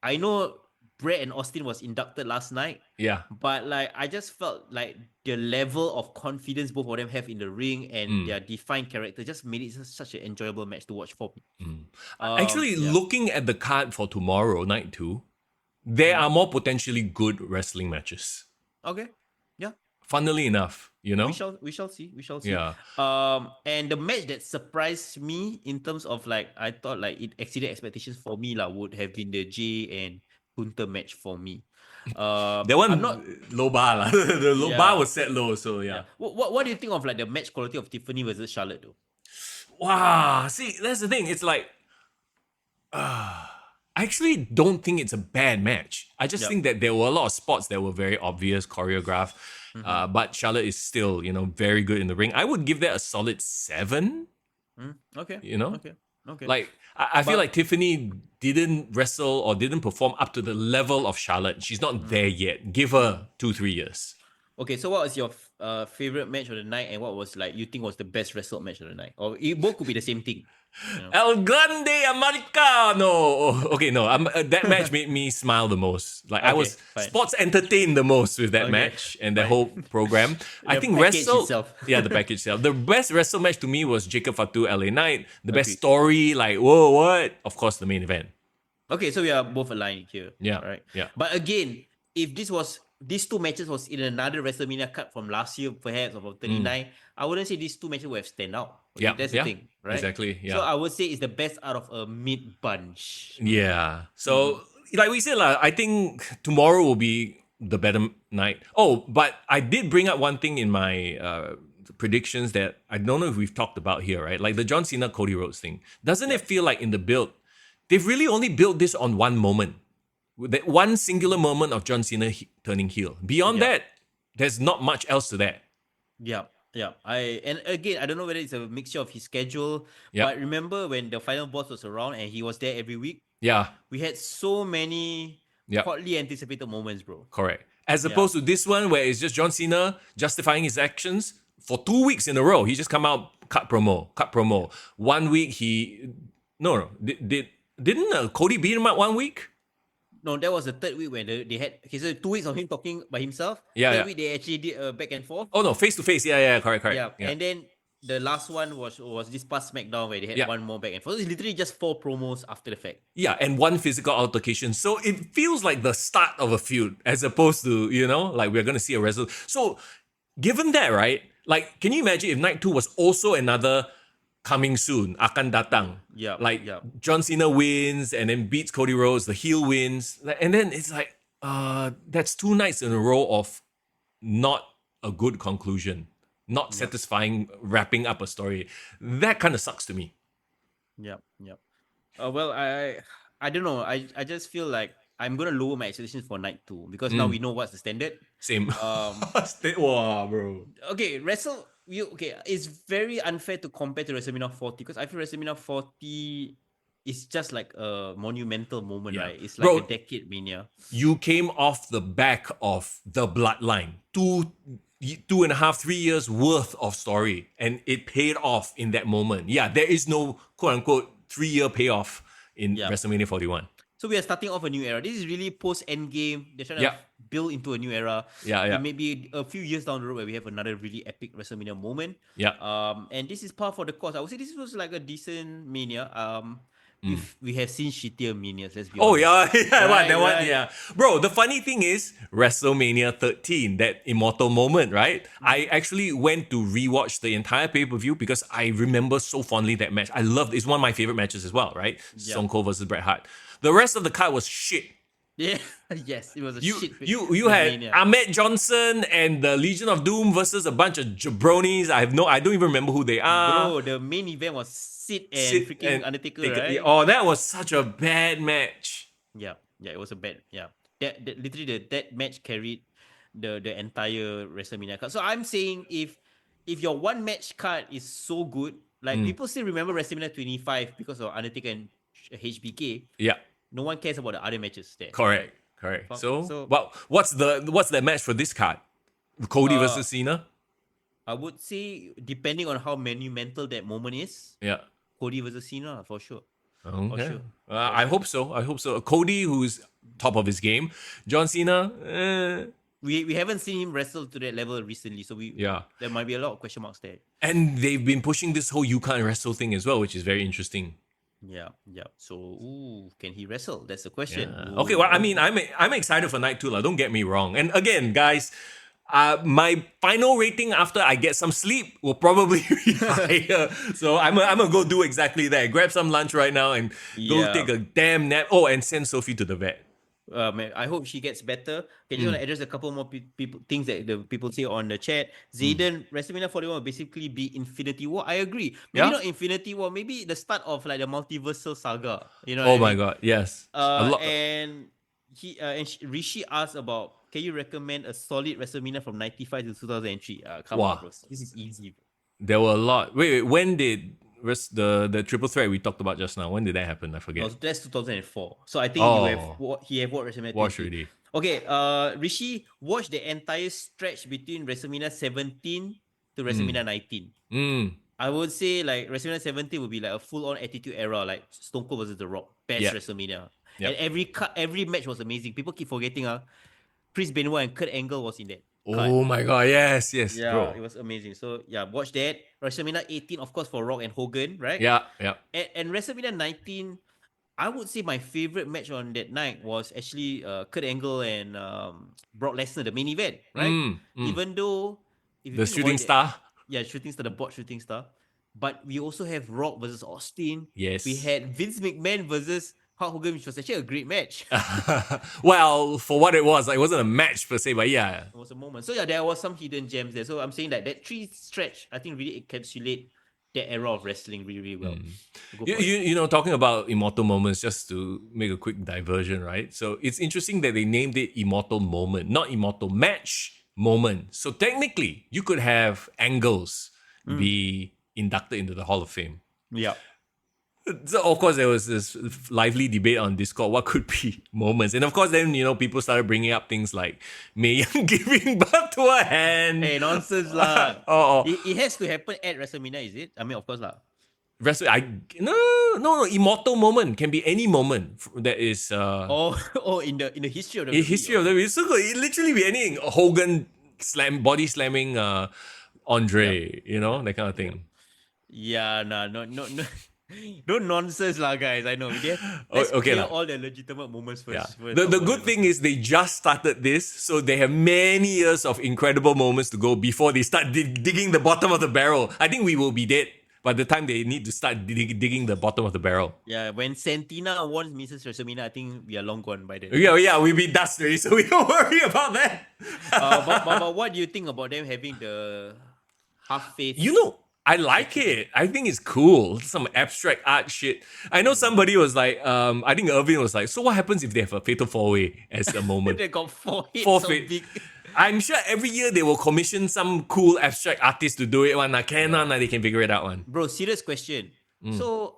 I know Brett and Austin was inducted last night. Yeah. But like I just felt like the level of confidence both of them have in the ring and their defined character just made it such an enjoyable match to watch for me. Actually, looking at the card for tomorrow, night 2, there are more potentially good wrestling matches. Okay. Yeah. Funnily enough, you know? We shall see. Yeah. And the match that surprised me in terms of like I thought like it exceeded expectations for me would have been the Jay and Hunter match for me. That one, I'm not. low bar lah. The low bar Yeah. was set low, so yeah. What do you think of like the match quality of Tiffany versus Charlotte though? Wow. See, that's the thing. It's like, I actually don't think it's a bad match. I just think that there were a lot of spots that were very obvious, choreographed. But Charlotte is still, very good in the ring. I would give that a solid 7. Okay. You know? Okay. Like, I feel like Tiffany didn't wrestle or didn't perform up to the level of Charlotte. She's not there yet. Give her 2-3 years. Okay, so what was your favorite match of the night, and what was like you think was the best wrestled match of the night, or it both could be the same thing? El Grande Americano. Oh, okay, no, that match made me smile the most. Like I Okay, was fine. sports entertained the most with that Okay, match and the fine. whole program. I The think package wrestle. itself. Yeah, the package itself. The best wrestle match to me was Jacob Fatu LA Knight. The best Agreed. story, like whoa, what? Of course, the main event. Okay, so we are both aligned here. Yeah, Right. yeah. But again, if these two matches was in another WrestleMania card from last year, perhaps of 39, I wouldn't say these two matches would have stand out. Okay, Yeah, that's yeah, the thing, right? exactly, yeah. So I would say it's the best out of a mid bunch. Yeah. So, like we said, I think tomorrow will be the better night. Oh, but I did bring up one thing in my predictions that I don't know if we've talked about here, right? Like the John Cena Cody Rhodes thing. Doesn't it feel like in the build, they've really only built this on one moment? That one singular moment of John Cena turning heel. Beyond that, there's not much else to that. Yeah. And again, I don't know whether it's a mixture of his schedule, Yeah. but remember when the final boss was around and he was there every week, Yeah, we had so many Yeah. hotly anticipated moments, bro. correct. As opposed to this one where it's just John Cena justifying his actions for 2 weeks in a row. He just come out, cut promo. 1 week didn't Cody beat him up 1 week? No, that was the third week when they had so 2 weeks of him talking by himself. Yeah, Third yeah. week they actually did a back and forth. Oh no, face to face. Yeah, correct. Yeah. And then the last one was this past SmackDown where they had one more back and forth. It's literally just 4 promos after the fact. Yeah, and one physical altercation. So it feels like the start of a feud as opposed to, like we're going to see a result. So given that, right, like, can you imagine if Night 2 was also another coming soon, akan datang? Yeah, Like, yeah. John Cena wins and then beats Cody Rhodes, the heel wins. And then it's like, that's 2 nights in a row of not a good conclusion. Not satisfying wrapping up a story. That kind of sucks to me. Yeah. Well, I don't know. I just feel like I'm gonna lower my expectations for night 2 because now we know what's the standard. Same. Wow, bro. Okay, it's very unfair to compare to WrestleMania 40 because I feel WrestleMania 40 is just like a monumental moment, Yeah. right? It's like a Bro, decade mania. you came off the back of the bloodline. 2.5, 3 years worth of story, and it paid off in that moment. Yeah, there is no quote unquote 3 year payoff in Yeah. WrestleMania 41. So we are starting off a new era. This is really post Endgame. They're trying to Yeah, build into a new era. yeah, It yeah, may be a few years down the road where we have another really epic WrestleMania moment. yeah. And this is par for the course. I would say this was like a decent mania. Mm. We have seen shittier manias. Let's be Oh honest. yeah, yeah, what, that one, Right. yeah, bro. The funny thing is WrestleMania 13, that immortal moment, right? I actually went to rewatch the entire pay per view because I remember so fondly that match. I loved. It's one of my favorite matches as well, right? Yeah. Stone Cold versus Bret Hart. The rest of the card was shit. Yeah. Yes, it was a You shit. you had WrestleMania. Ahmed Johnson and the Legion of Doom versus a bunch of jabronis. I don't even remember who they are. Bro, the main event was Sid and Sid freaking and Undertaker, Taker- right? Oh, that was such a bad match. Yeah, it was a bad. Yeah, that literally that match carried the entire WrestleMania card. So I'm saying if your one match card is so good, like people still remember WrestleMania 25 because of Undertaker and HBK. Yeah, No one cares about the other matches there. correct. So, So- well, what's the match for this card? Cody versus Cena. I would say depending on how monumental that moment is, Yeah. Cody versus Cena for sure. Okay. sure. I hope so. Cody, who's top of his game. John Cena. We haven't seen him wrestle to that level recently, so Yeah. there might be a lot of question marks there. And they've been pushing this whole you can't wrestle thing as well, which is very interesting. Yeah. So, can he wrestle? That's the question. Yeah. Okay, well, I mean, I'm excited for night two, lah. Don't get me wrong. And again, guys, my final rating after I get some sleep will probably be higher. So I'm gonna go do exactly that. Grab some lunch right now and go Yeah. take a damn nap. Oh, and send Sophie to the vet. Man, I hope she gets better. Okay, just want to address a couple more people things that the people say on the chat. Zayden, WrestleMania 41 will basically be Infinity War. I agree. Maybe Yeah? not Infinity War. Maybe the start of like the multiversal saga. You know? Oh what I my mean? god, yes. A lot. And Rishi asked about, can you recommend a solid WrestleMania from 95 to 2003? Come Wow. on, bro. This is easy. Bro. There were a lot. Wait, when did the triple threat we talked about just now? When did that happen? I forget. No, that's 2004. So I think he have watched WrestleMania. Watched 20. already. Okay, Rishi watched the entire stretch between WrestleMania 17 to WrestleMania 19. I would say like WrestleMania 17 would be like a full-on attitude era, like Stone Cold versus The Rock, best Yep. WrestleMania. Yep. And every match was amazing. People keep forgetting Chris Benoit and Kurt Angle was in that. Oh my god, yes, Yeah, bro. it was amazing. So yeah, watch that. WrestleMania 18, of course, for Rock and Hogan, right? Yeah. And WrestleMania 19, I would say my favorite match on that night was actually Kurt Angle and Brock Lesnar, the main event, right? Even though if you The think shooting about it, star. yeah, shooting star, the bot shooting star. But we also have Rock versus Austin. Yes. We had Vince McMahon versus Hulk Hogan, which was actually a great match. Well, for what it was, like, it wasn't a match per se, but yeah. It was a moment. So yeah, there was some hidden gems there. So I'm saying that three stretch, I think really encapsulate that era of wrestling really, really well. Go for it. You know, talking about immortal moments, just to make a quick diversion, right? So it's interesting that they named it immortal moment, not immortal match moment. So technically, you could have Angles be inducted into the Hall of Fame. Yeah. So of course there was this lively debate on Discord what could be moments, and of course then people started bringing up things like Mae Young giving birth to a hand. Hey, nonsense lah. Oh. It has to happen at WrestleMania, is it? I mean, of course lah. No, immortal moment can be any moment that is In the history of the history of WWE. So it literally be anything. Hogan body slamming Andre, that kind of thing. Yeah, no. Don't nonsense lah, guys. I know. Let's Okay clear lah. all the legitimate moments first. Yeah. The good thing is they just started this, so they have many years of incredible moments to go before they start digging the bottom of the barrel. I think we will be dead by the time they need to start digging the bottom of the barrel. Yeah, when Santina won Mrs. WrestleMania, I think we are long gone by then. Yeah, we'll be dust already, so we don't worry about that. But what do you think about them having the half face? I like it. I think it's cool. Some abstract art shit. I know somebody was like, I think Irvin was like, so what happens if they have a fatal four-way as a moment? They got four heads Four so feet. big. I'm sure every year they will commission some cool abstract artist to do it. They can figure it out. Bro, serious question. So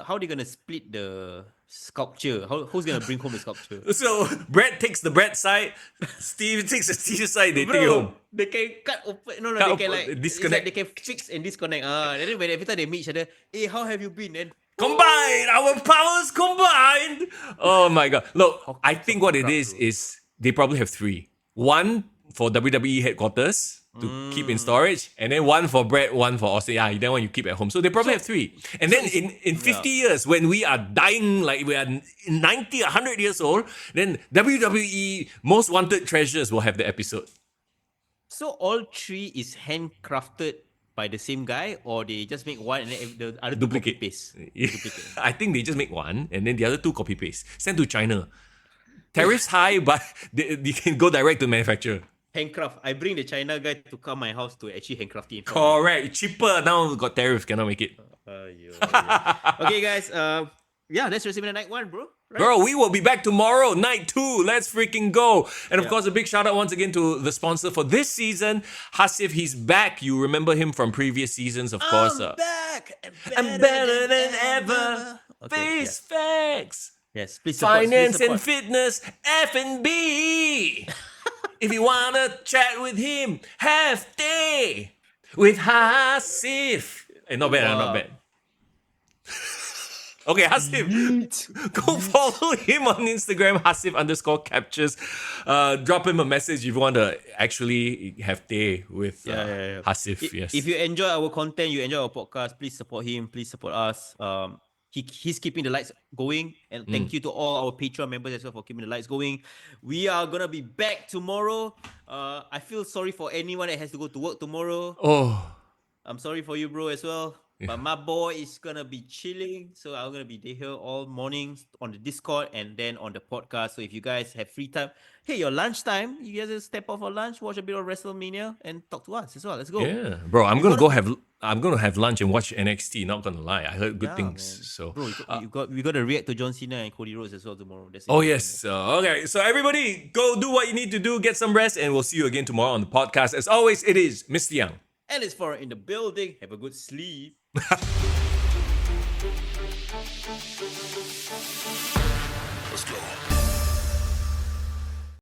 how they gonna split the sculpture? Who's gonna bring home the sculpture? So Brad takes the Brad side, Steve takes the Steve side, they take it home. They can cut open. No, Cut they can open, like disconnect. disconnect. Like they can fix and disconnect. And then when every time they meet each other, hey, how have you been? And Combine! Our powers combined! Oh my god. Look, I think what it is they probably have three. One for WWE headquarters to keep in storage, and then one for Brett, one for Austin. Yeah, then one you keep at home. So they probably have three. And then in 50 years, when we are dying, like we are 90, 100 years old, then WWE Most Wanted Treasures will have the episode. so all three is handcrafted by the same guy, or they just make one and then the other two copy Duplicate. paste. I think they just make one, and then the other two copy paste. Send to China. Tariffs high, but they can go direct to manufacturer. Handcraft. I bring the China guy to come my house to actually handcraft it. Correct. Cheaper. Now got tariff. Cannot make it. Okay, guys. Yeah, that's WrestleMania Night 1, bro. Right? Bro, we will be back tomorrow, night 2. Let's freaking go. And of course, a big shout out once again to the sponsor for this season, Hasif. He's back. You remember him from previous seasons, of course. I'm back. I'm better than ever. Face facts. Yes, please support. Finance and fitness, F&B. If you wanna chat with him, have day with Hasif. Not bad, not bad. Okay, Hasif, go follow him on Instagram, Hasif_captures. Drop him a message if you want to actually have day with Hasif. Yes. If you enjoy our content, you enjoy our podcast, please support him. Please support us. He's keeping the lights going, and thank you to all our Patreon members as well for keeping the lights going. We are gonna be back tomorrow. I feel sorry for anyone that has to go to work tomorrow. Oh, I'm sorry for you, bro, as well. But my boy is gonna be chilling, so I'm gonna be here all morning on the Discord and then on the podcast. So if you guys have free time, hey, your lunchtime, you guys just step off for lunch, watch a bit of WrestleMania, and talk to us as well. Let's go. yeah, bro. I'm gonna have lunch and watch NXT. Not gonna lie, I heard good things. Man. So, bro, we got to react to John Cena and Cody Rhodes as well tomorrow. That's oh yes. Okay. So everybody, go do what you need to do. Get some rest, and we'll see you again tomorrow on the podcast. As always, it is Mr. Young. And it's for in the building. Have a good sleep. Let's go.